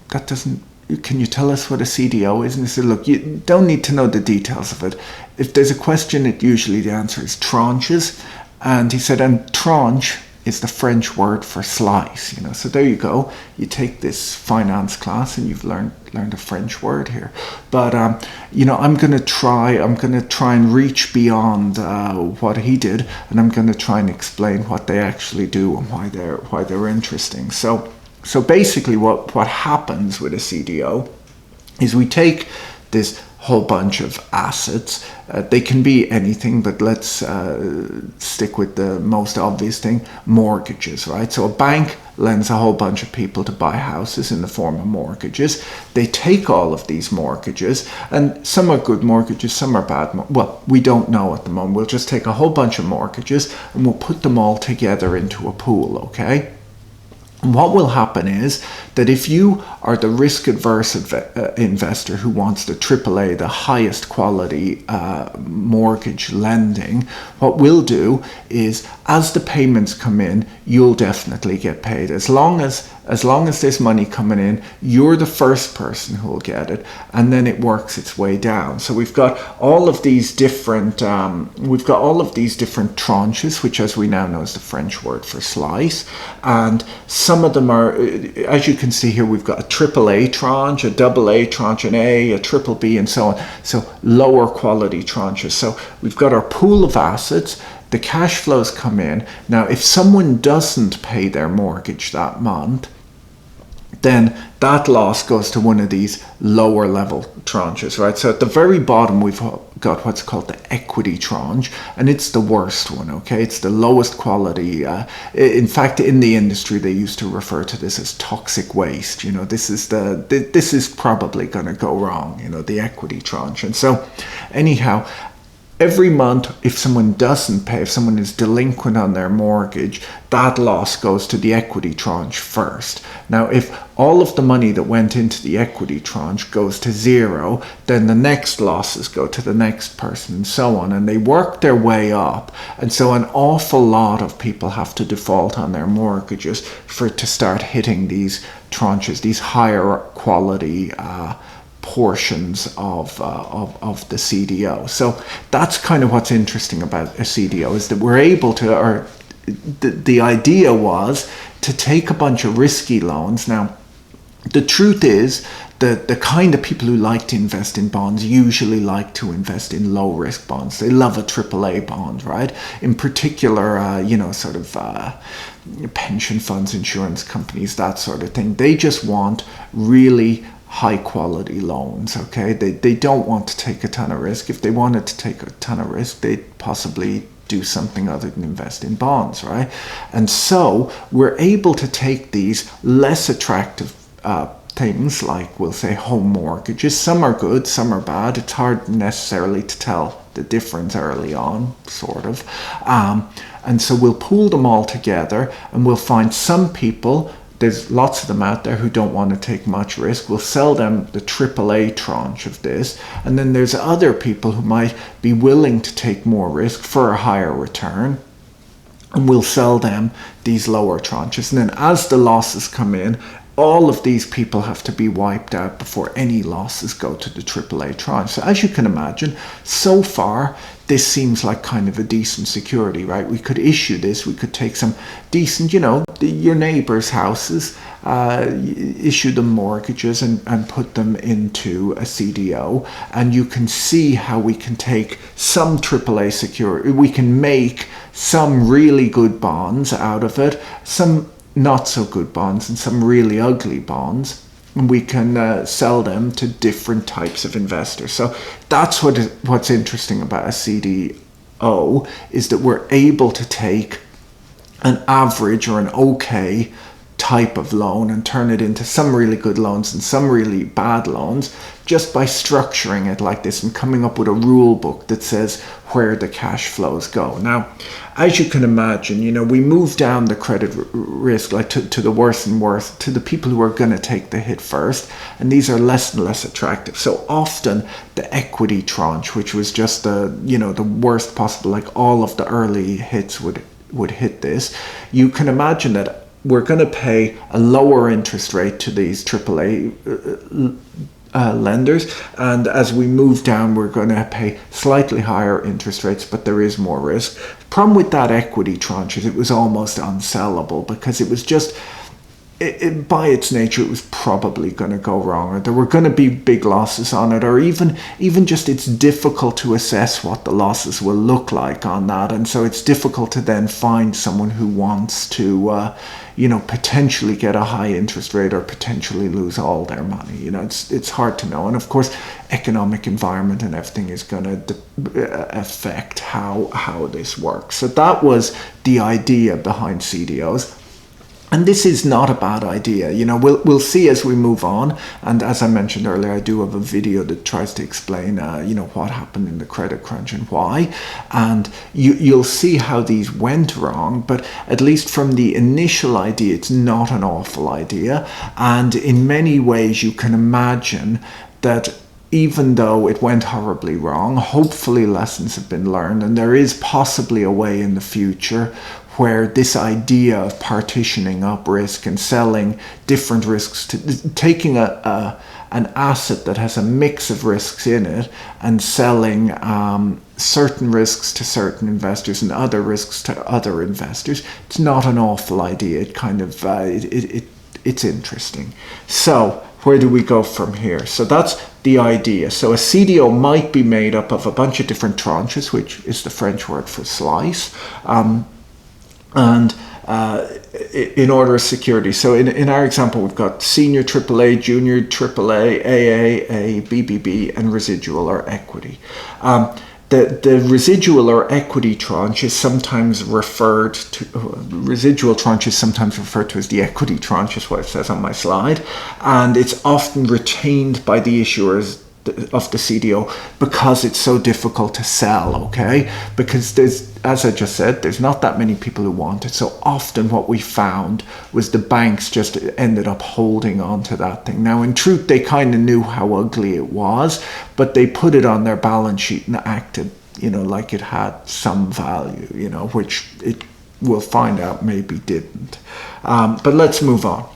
that doesn't, can you tell us what a CDO is? And he said, look, you don't need to know the details of it. If there's a question, usually the answer is tranches. And he said, and tranche is the French word for slice, you know. So there you go. You take this finance class and you've learned a French word here. But you know, I'm going to try and reach beyond what he did, and I'm going to try and explain what they actually do and why they're interesting. So basically, what happens with a CDO is we take this whole bunch of assets. They can be anything, but let's stick with the most obvious thing, mortgages, right? So a bank lends a whole bunch of people to buy houses in the form of mortgages. They take all of these mortgages, and some are good mortgages, some are bad. Well, we don't know at the moment. We'll just take a whole bunch of mortgages and we'll put them all together into a pool, okay? And what will happen is that if you are the risk-adverse investor who wants the AAA, the highest quality mortgage lending, what we'll do is, as the payments come in, you'll definitely get paid. As long as there's money coming in, you're the first person who will get it, and then it works its way down. So we've got all of these different tranches, which, as we now know, is the French word for slice, and some of them are, as you can see here, we've got a AAA tranche, a AA tranche, an A, a triple B, and so on. So lower quality tranches. So we've got our pool of assets. The cash flows come in. Now, if someone doesn't pay their mortgage that month, then that loss goes to one of these lower level tranches, right? So at the very bottom, we've got what's called the equity tranche, and it's the worst one, okay? It's the lowest quality. In fact, in the industry, they used to refer to this as toxic waste. You know, this is probably going to go wrong, you know, the equity tranche. And so anyhow, every month, if someone doesn't pay, if someone is delinquent on their mortgage, that loss goes to the equity tranche first. Now, if all of the money that went into the equity tranche goes to zero, then the next losses go to the next person, and so on. And they work their way up. And so an awful lot of people have to default on their mortgages for it to start hitting these tranches, these higher quality portions of the CDO. So that's kind of what's interesting about a CDO, is that we're able to, or the idea was to take a bunch of risky loans. Now, the truth is that the kind of people who like to invest in bonds usually like to invest in low risk bonds. They love a AAA bond, right? In particular, you know, sort of pension funds, insurance companies, that sort of thing. They just want really high quality loans, okay? They don't want to take a ton of risk. If they wanted to take a ton of risk, they'd possibly do something other than invest in bonds, right? And so we're able to take these less attractive things, like we'll say home mortgages. Some are good, some are bad. It's hard necessarily to tell the difference early on, sort of. And so we'll pool them all together, and we'll find some people, there's lots of them out there who don't want to take much risk. We'll sell them the AAA tranche of this. And then there's other people who might be willing to take more risk for a higher return, and we'll sell them these lower tranches. And then as the losses come in, all of these people have to be wiped out before any losses go to the AAA tranche. So as you can imagine, so far, this seems like kind of a decent security, right? We could issue this, we could take some decent, your neighbors' houses, issue them mortgages and put them into a CDO. And you can see how we can take some AAA security, we can make some really good bonds out of it, some not so good bonds, and some really ugly bonds. And we can sell them to different types of investors. So that's what's interesting about a CDO, is that we're able to take an average or an okay type of loan and turn it into some really good loans and some really bad loans, just by structuring it like this and coming up with a rule book that says where the cash flows go. Now, as you can imagine, we move down the credit risk, like to the worst and worst, to the people who are going to take the hit first, and these are less and less attractive. So often the equity tranche, which was just the worst possible, like all of the early hits would hit this. You can imagine that we're going to pay a lower interest rate to these AAA lenders, and as we move down, we're going to pay slightly higher interest rates, but there is more risk. The problem with that equity tranche is it was almost unsellable, because it was just, by its nature, it was probably going to go wrong, or there were going to be big losses on it, or even just it's difficult to assess what the losses will look like on that, and so it's difficult to then find someone who wants to potentially get a high interest rate or potentially lose all their money. It's hard to know, and of course economic environment and everything is going to affect how this works. So that was the idea behind CDOs. And this is not a bad idea. We'll see as we move on. And as I mentioned earlier, I do have a video that tries to explain, what happened in the credit crunch and why. And you'll see how these went wrong. But at least from the initial idea, it's not an awful idea. And in many ways, you can imagine that even though it went horribly wrong, hopefully lessons have been learned. And there is possibly a way in the future where this idea of partitioning up risk and selling different risks, to taking an asset that has a mix of risks in it and selling certain risks to certain investors and other risks to other investors, it's not an awful idea. It kind of it's interesting. So where do we go from here? So that's the idea. So a CDO might be made up of a bunch of different tranches, which is the French word for slice. And in order of security. So in our example, we've got senior AAA, junior AAA, AAA, BBB, and residual or equity. The residual or equity tranche is sometimes referred to, residual tranche is sometimes referred to as the equity tranche, is what it says on my slide. And it's often retained by the issuers of the CDO because it's so difficult to sell, okay? Because as I just said, there's not that many people who want it. So often what we found was the banks just ended up holding on to that thing. Now, in truth, they kind of knew how ugly it was, but they put it on their balance sheet and acted, like it had some value, which it we'll find out maybe didn't. But let's move on.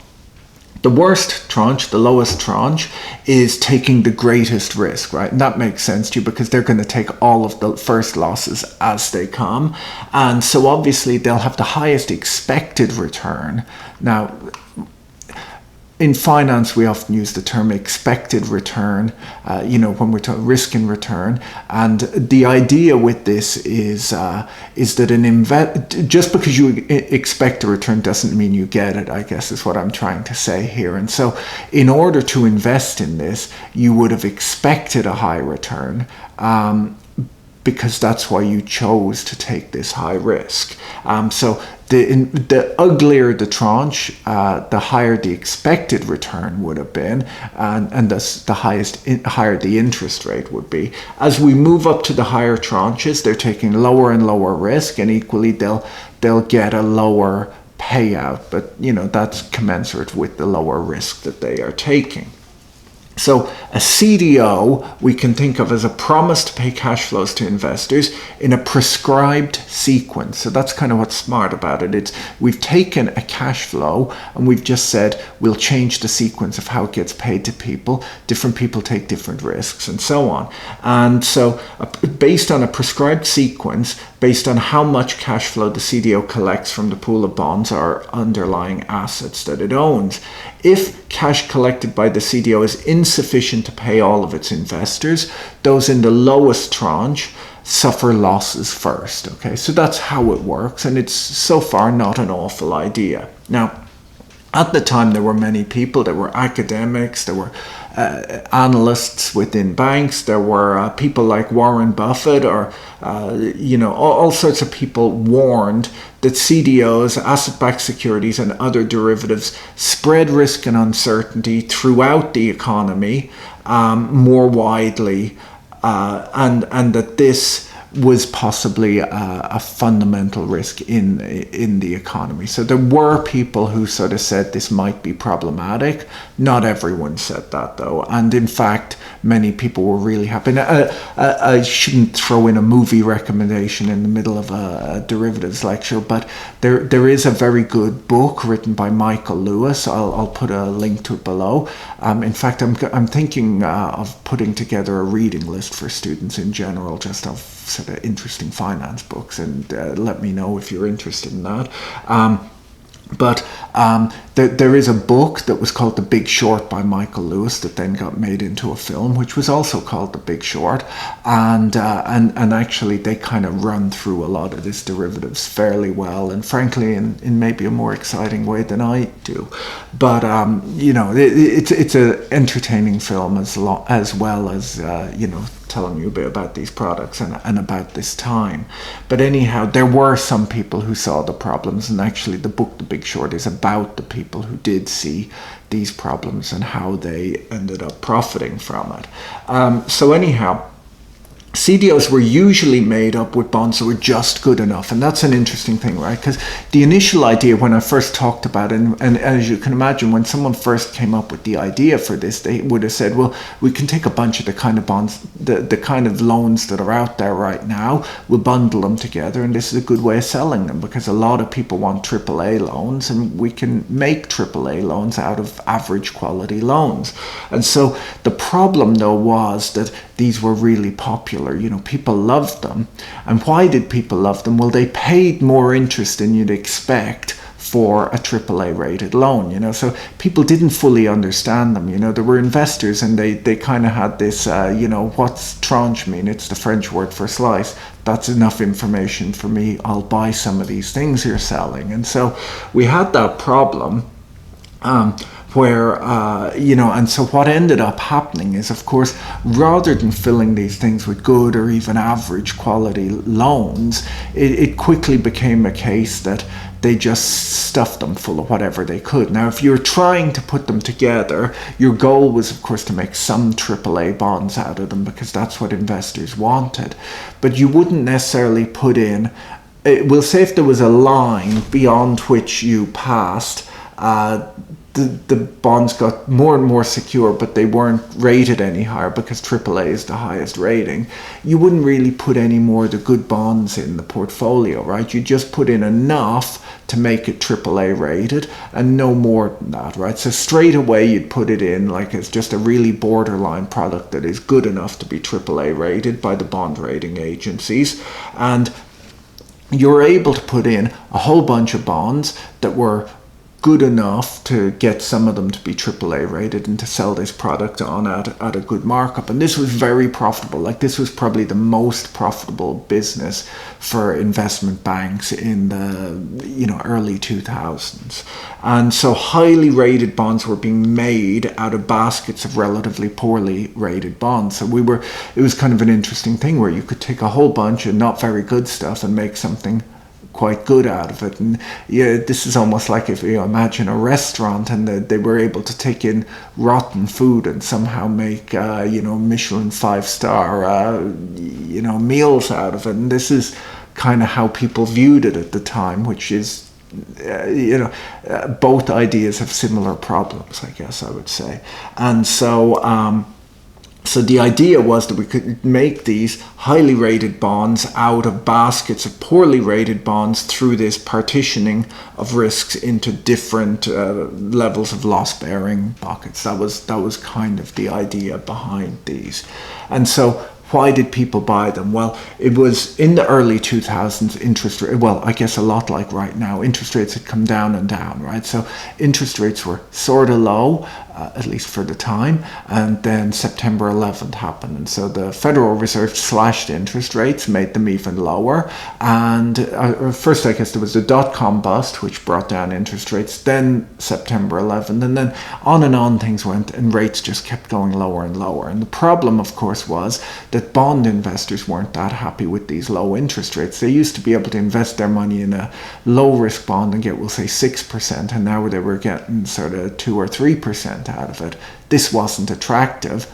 The worst tranche, the lowest tranche, is taking the greatest risk, right? And that makes sense to you because they're going to take all of the first losses as they come. And so obviously they'll have the highest expected return. Now, in finance, we often use the term expected return, when we're talking risk and return. And the idea with this is that just because you expect a return doesn't mean you get it, I guess is what I'm trying to say here. And so in order to invest in this, you would have expected a high return, because that's why you chose to take this high risk. So the uglier the tranche, the higher the expected return would have been, and thus the higher the interest rate would be. As we move up to the higher tranches, they're taking lower and lower risk, and equally they'll get a lower payout, but that's commensurate with the lower risk that they are taking. So a CDO we can think of as a promise to pay cash flows to investors in a prescribed sequence. So that's kind of what's smart about it. We've taken a cash flow and we've just said we'll change the sequence of how it gets paid to people. Different people take different risks and so on. And so based on a prescribed sequence, based on how much cash flow the CDO collects from the pool of bonds or underlying assets that it owns, if cash collected by the CDO is insufficient to pay all of its investors, those in the lowest tranche suffer losses first. Okay, so that's how it works, and it's so far not an awful idea. Now, at the time, there were many people. There were academics, there were analysts within banks, there were people like Warren Buffett, or all sorts of people warned that CDOs, asset-backed securities, and other derivatives spread risk and uncertainty throughout the economy more widely, and that this was possibly a fundamental risk in the economy. So there were people who sort of said this might be problematic. Not everyone said that, though. And in fact, many people were really happy. Now, I shouldn't throw in a movie recommendation in the middle of a derivatives lecture, but there is a very good book written by Michael Lewis. I'll put a link to it below. In fact, I'm thinking of putting together a reading list for students in general, just of sort of interesting finance books, and let me know if you're interested in that. But there is a book that was called The Big Short by Michael Lewis that then got made into a film, which was also called The Big Short, and actually they kind of run through a lot of these derivatives fairly well, and frankly in maybe a more exciting way than I do. But it's an entertaining film as well as telling you a bit about these products and about this time. But anyhow, there were some people who saw the problems, and actually the book The Big Short is about the people who did see these problems and how they ended up profiting from it. So anyhow, CDOs were usually made up with bonds that were just good enough. And that's an interesting thing, right? Because the initial idea when I first talked about it, and as you can imagine, when someone first came up with the idea for this, they would have said, well, we can take a bunch of the kind of bonds, the kind of loans that are out there right now, we'll bundle them together, and this is a good way of selling them, because a lot of people want AAA loans, and we can make AAA loans out of average quality loans. And so the problem, though, was that these were really popular. People loved them. And why did people love them? Well, they paid more interest than you'd expect for a AAA rated loan, so people didn't fully understand them. There were investors, and they kind of had this, what's tranche mean? It's the French word for slice. That's enough information for me. I'll buy some of these things you're selling. And so we had that problem. And so what ended up happening is, of course, rather than filling these things with good or even average quality loans, it quickly became a case that they just stuffed them full of whatever they could. Now, if you're trying to put them together, your goal was, of course, to make some AAA bonds out of them, because that's what investors wanted. But you wouldn't necessarily put in, we'll say if there was a line beyond which you passed, the bonds got more and more secure, but they weren't rated any higher because AAA is the highest rating. You wouldn't really put any more of the good bonds in the portfolio, right? You just put in enough to make it AAA rated and no more than that, right? So straight away you'd put it in like it's just a really borderline product that is good enough to be AAA rated by the bond rating agencies. And you're able to put in a whole bunch of bonds that were good enough to get some of them to be AAA rated and to sell this product on at a good markup. And this was very profitable. Like, this was probably the most profitable business for investment banks in the early 2000s. And so highly rated bonds were being made out of baskets of relatively poorly rated bonds. So it was kind of an interesting thing where you could take a whole bunch of not very good stuff and make something quite good out of it. And this is almost like if you imagine a restaurant and they were able to take in rotten food and somehow make Michelin 5-star meals out of it. And this is kind of how people viewed it at the time, which is both ideas have similar problems, I guess I would say. And so So the idea was that we could make these highly rated bonds out of baskets of poorly rated bonds through this partitioning of risks into different levels of loss-bearing buckets. That was kind of the idea behind these. And so why did people buy them? Well, it was in the early 2000s, interest rate, well, I guess a lot like right now, interest rates had come down and down, right? So interest rates were sort of low, at least for the time, and then September 11th happened, and so the Federal Reserve slashed interest rates, made them even lower, and first I guess there was the dot-com bust, which brought down interest rates, then September 11th, and then on things went, and rates just kept going lower and lower. And the problem, of course, was that bond investors weren't that happy with these low interest rates. They used to be able to invest their money in a low-risk bond and get, we'll say, 6%, and now they were getting sort of 2 or 3% out of it. This wasn't attractive.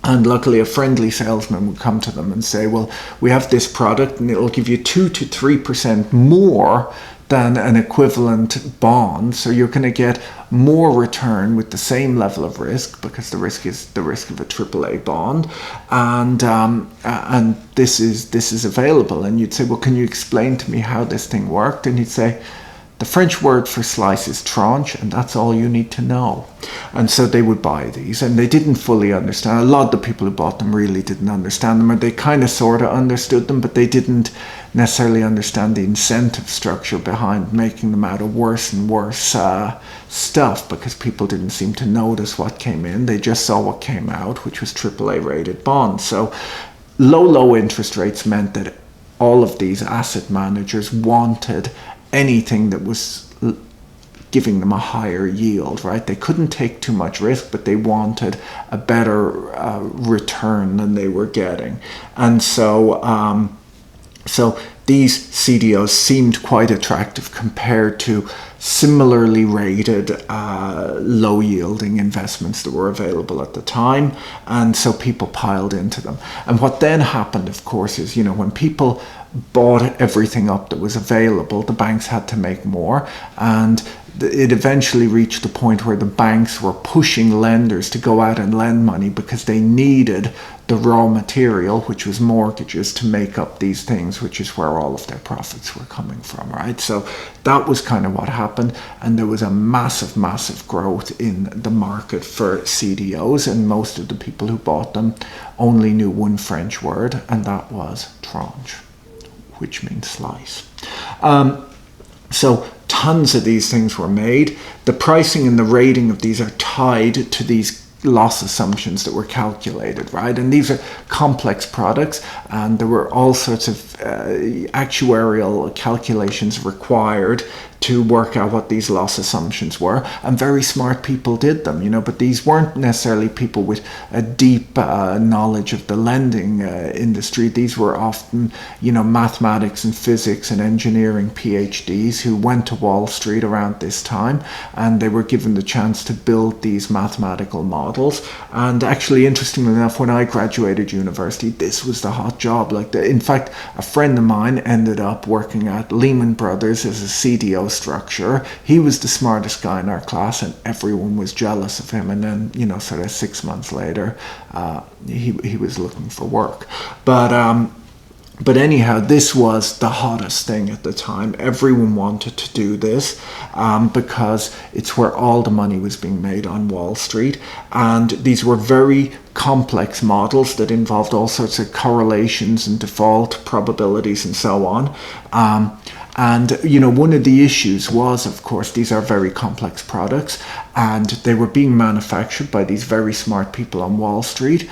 And luckily a friendly salesman would come to them and say, well, we have this product and it'll give you 2 to 3% more than an equivalent bond. So you're going to get more return with the same level of risk, because the risk is the risk of a AAA bond. And this is available. And you'd say, well, can you explain to me how this thing worked? And he'd say, the French word for slice is tranche, and that's all you need to know. And so they would buy these, and they didn't fully understand. A lot of the people who bought them really didn't understand them, or they kind of sort of understood them, but they didn't necessarily understand the incentive structure behind making them out of worse and worse stuff, because people didn't seem to notice what came in. They just saw what came out, which was AAA rated bonds. So low interest rates meant that all of these asset managers wanted anything that was giving them a higher yield, right? They couldn't take too much risk, but they wanted a better return than they were getting. And so these CDOs seemed quite attractive compared to similarly rated low-yielding investments that were available at the time, and so people piled into them. And what then happened, of course, is, when people bought everything up that was available, the banks had to make more, and it eventually reached the point where the banks were pushing lenders to go out and lend money because they needed the raw material, which was mortgages, to make up these things, which is where all of their profits were coming from, right? So that was kind of what happened, and there was a massive growth in the market for CDOs, and most of the people who bought them only knew one French word, and that was tranche, which means slice. So tons of these things were made. The pricing and the rating of these are tied to these loss assumptions that were calculated, right? And these are complex products, and there were all sorts of actuarial calculations required to work out what these loss assumptions were, and very smart people did them, but these weren't necessarily people with a deep knowledge of the lending industry. These were often, mathematics and physics and engineering PhDs who went to Wall Street around this time, and they were given the chance to build these mathematical models. And actually, interestingly enough, when I graduated university, this was the hot job. In fact, a friend of mine ended up working at Lehman Brothers as a CDO structure. He was the smartest guy in our class, and everyone was jealous of him. And then, sort of 6 months later, he was looking for work. But anyhow, this was the hottest thing at the time. Everyone wanted to do this because it's where all the money was being made on Wall Street. And these were very complex models that involved all sorts of correlations and default probabilities and so on. And, one of the issues was, of course, these are very complex products, and they were being manufactured by these very smart people on Wall Street.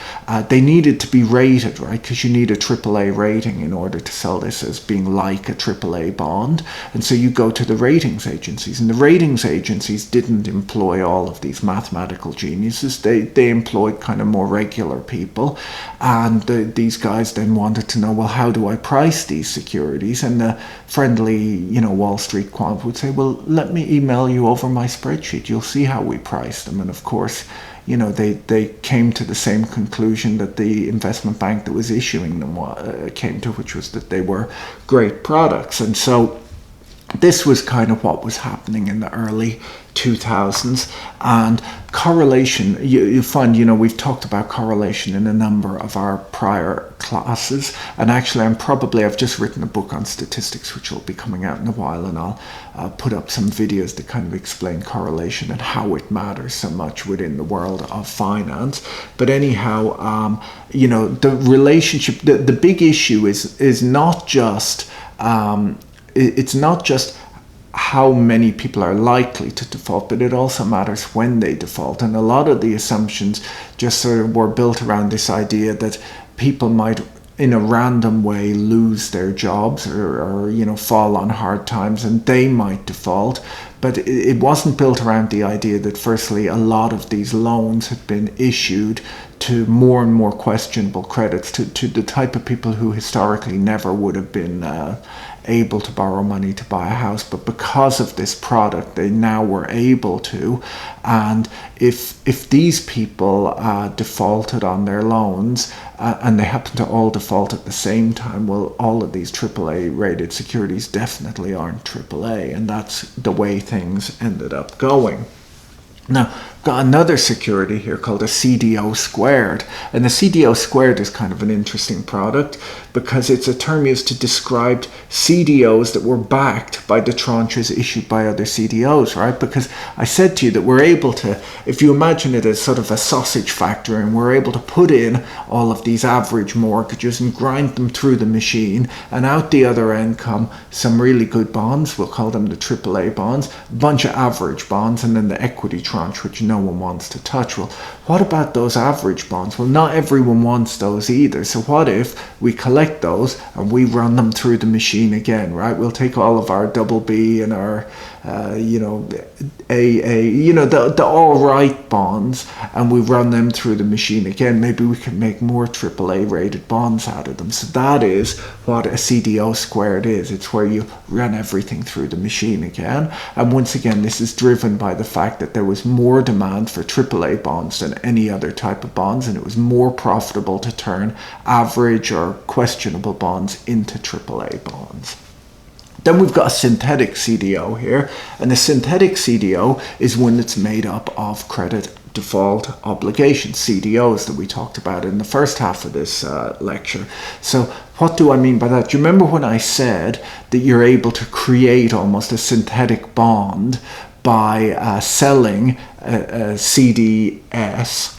They needed to be rated, right? Because you need a AAA rating in order to sell this as being like a AAA bond. And so you go to the ratings agencies, and the ratings agencies didn't employ all of these mathematical geniuses. They employed kind of more regular people. And these guys then wanted to know, well, how do I price these securities? And the friendly, Wall Street quant would say, well, let me email you over my spreadsheet. You'll see how we price them. And of course, they came to the same conclusion that the investment bank that was issuing them came to, which was that they were great products. And so this was kind of what was happening in the early 2000s. And correlation, you find, we've talked about correlation in a number of our prior classes. And actually, I've just written a book on statistics, which will be coming out in a while, and I'll put up some videos that kind of explain correlation and how it matters so much within the world of finance. But anyhow, the relationship, the big issue is not just, it's not just how many people are likely to default, but it also matters when they default. And a lot of the assumptions just sort of were built around this idea that people might, in a random way, lose their jobs or fall on hard times and they might default. But it wasn't built around the idea that, firstly, a lot of these loans had been issued to more and more questionable credits, to the type of people who historically never would have been able to borrow money to buy a house, but because of this product they now were able to. And if these people defaulted on their loans and they happen to all default at the same time, well, all of these AAA rated securities definitely aren't AAA, and that's the way things ended up going. Now, got another security here called a CDO squared, and the CDO squared is kind of an interesting product because it's a term used to describe CDOs that were backed by the tranches issued by other CDOs, right? Because I said to you that we're able to, if you imagine it as sort of a sausage factory, and we're able to put in all of these average mortgages and grind them through the machine, and out the other end come some really good bonds, we'll call them the AAA bonds, a bunch of average bonds, and then the equity tranche, which no one wants to touch. Well, what about those average bonds? Well, not everyone wants those either. So what if we collect those and we run them through the machine again, right? We'll take all of our double B and our the all right bonds, and we run them through the machine again. Maybe we can make more AAA rated bonds out of them. So that is what a CDO squared is. It's where you run everything through the machine again. And once again, this is driven by the fact that there was more demand for AAA bonds than any other type of bonds, and it was more profitable to turn average or questionable bonds into AAA bonds. Then we've got a synthetic CDO here, and a synthetic CDO is one that's made up of credit default obligations, CDOs, that we talked about in the first half of this lecture. So what do I mean by that? Do you remember when I said that you're able to create almost a synthetic bond by selling a CDS,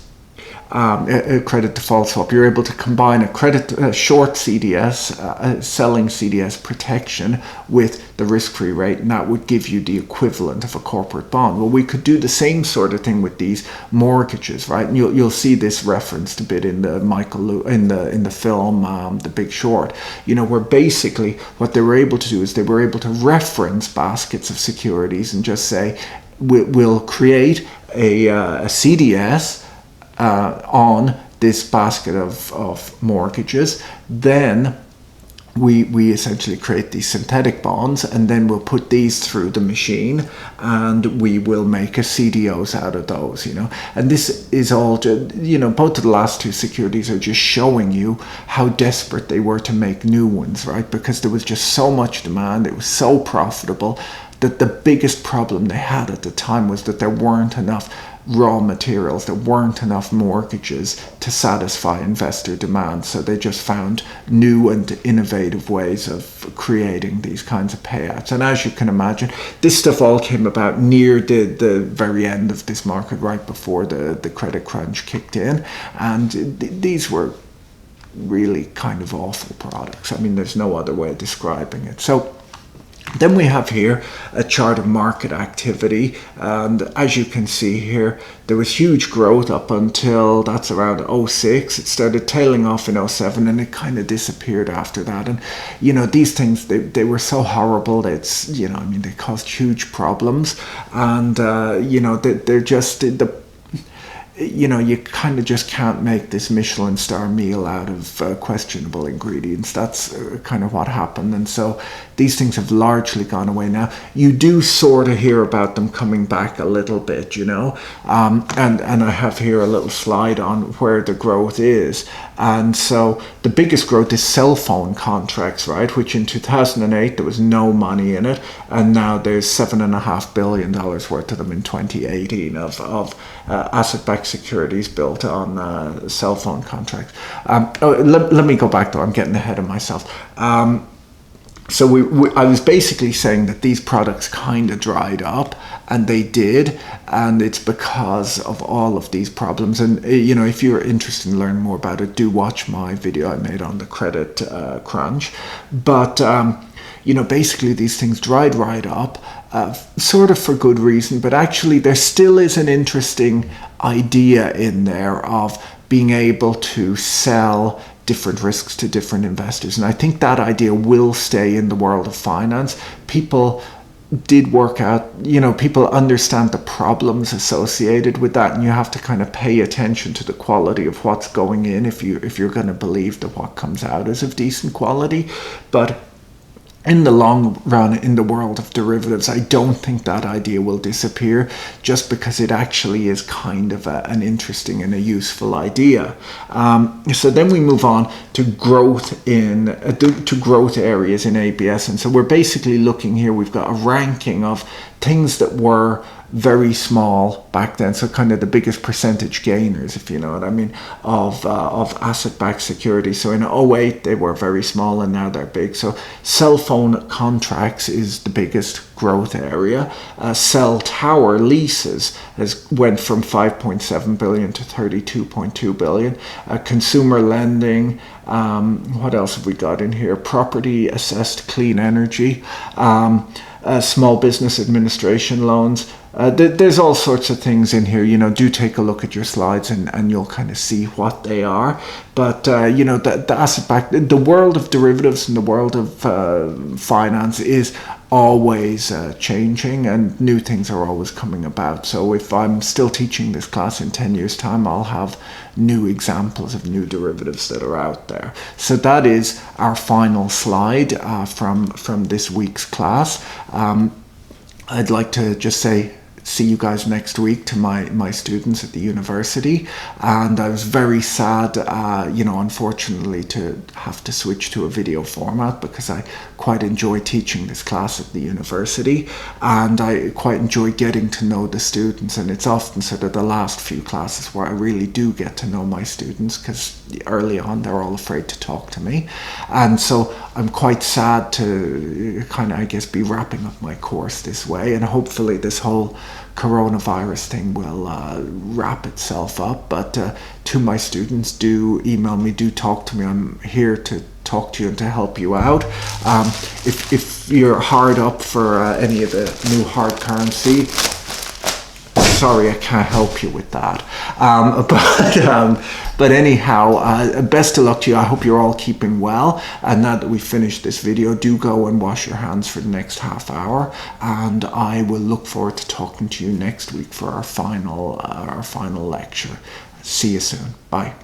a credit default swap? You're able to combine a short CDS, selling CDS protection with the risk-free rate, and that would give you the equivalent of a corporate bond. Well, we could do the same sort of thing with these mortgages, right? And you'll see this referenced a bit in the in the film The Big Short. Where basically what they were able to do is they were able to reference baskets of securities and just say, we'll create a CDS on this basket of mortgages. Then we essentially create these synthetic bonds, and then we'll put these through the machine, and we will make a CDOs out of those, And this is all, both of the last two securities are just showing you how desperate they were to make new ones, right? Because there was just so much demand, it was so profitable, that the biggest problem they had at the time was that there weren't enough raw materials, there weren't enough mortgages to satisfy investor demand. So they just found new and innovative ways of creating these kinds of payouts. And as you can imagine, this stuff all came about near the very end of this market, right before the credit crunch kicked in. And these were really kind of awful products. I mean, there's no other way of describing it. So then we have here a chart of market activity, and as you can see here, there was huge growth up until that's around 06. It started tailing off in 07, and it kind of disappeared after that. And these things, they were so horrible that they caused huge problems, and they're just you kind of just can't make this Michelin star meal out of questionable ingredients. That's kind of what happened. And so these things have largely gone away now. You do sort of hear about them coming back a little bit, you know, and I have here a little slide on where the growth is. And so the biggest growth is cell phone contracts, right, which in 2008 there was no money in it, and now there's $7.5 billion worth of them in 2018 of asset-backed securities built on cell phone contracts. Let me go back though, I'm getting ahead of myself. So I was basically saying that these products kind of dried up, and they did, and it's because of all of these problems. And you know, if you're interested in learning more about it, do watch my video I made on the credit crunch. But you know, basically these things dried right up, sort of for good reason, but actually there still is an interesting idea in there of being able to sell different risks to different investors. And I think that idea will stay in the world of finance. People did work out, you know, people understand the problems associated with that, and you have to kind of pay attention to the quality of what's going in if you're going to believe that what comes out is of decent quality. But in the long run, in the world of derivatives, I don't think that idea will disappear, just because it actually is kind of an interesting and a useful idea. So then we move on to growth to growth areas in ABS, and so we're basically looking here. We've got a ranking of things that were very small back then, so kind of the biggest percentage gainers, if you know what I mean, of asset-backed securities. So in 2008 they were very small, and now they're big. So cell phone contracts is the biggest growth area. Cell tower leases went from 5.7 billion to 32.2 billion. Consumer lending, what else have we got in here? Property assessed clean energy, small business administration loans. There's all sorts of things in here, you know. Do take a look at your slides, and you'll kind of see what they are. But you know, the asset-backed, the world of derivatives and the world of finance is always changing, and new things are always coming about. So if I'm still teaching this class in 10 years time, I'll have new examples of new derivatives that are out there. So that is our final slide from this week's class. I'd like to just say see you guys next week to my students at the university. And I was very sad, you know, unfortunately, to have to switch to a video format, because I quite enjoy teaching this class at the university, and I quite enjoy getting to know the students. And it's often sort of the last few classes where I really do get to know my students, because early on they're all afraid to talk to me. And so I'm quite sad to kind of, I guess, be wrapping up my course this way, and hopefully this whole coronavirus thing will wrap itself up. But to my students, do email me, do talk to me. I'm here to talk to you and to help you out. If you're hard up for any of the new hard currency, sorry, I can't help you with that. But anyhow, best of luck to you. I hope you're all keeping well. And now that we've finished this video, do go and wash your hands for the next half hour. And I will look forward to talking to you next week for our final lecture. See you soon. Bye.